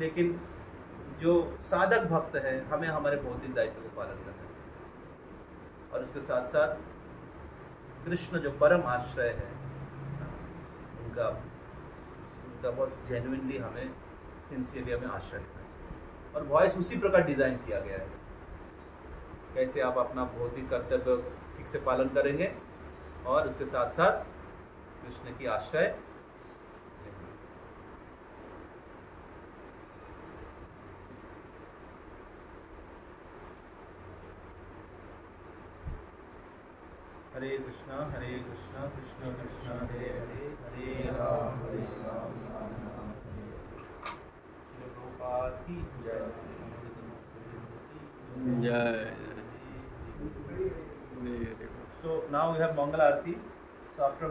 लेकिन जो साधक भक्त है, हमें हमारे भौतिक दायित्व को पालन करना चाहिए, और उसके साथ साथ कृष्ण जो परम आश्रय है उनका बहुत जेन्युइनली हमें सिंसियरली हमें आश्रय करना चाहिए। और वॉइस उसी प्रकार डिजाइन किया गया है, कैसे आप अपना भौतिक कर्तव्य ठीक से पालन करेंगे और उसके साथ साथ कृष्ण की आश्रय लेंगे। हरे कृष्णा कृष्ण कृष्ण हरे हरे, हरे राम राम राम हरे हरे। श्री प्रभुपाद की जय। जय। So now we have Mangal Aarti. So after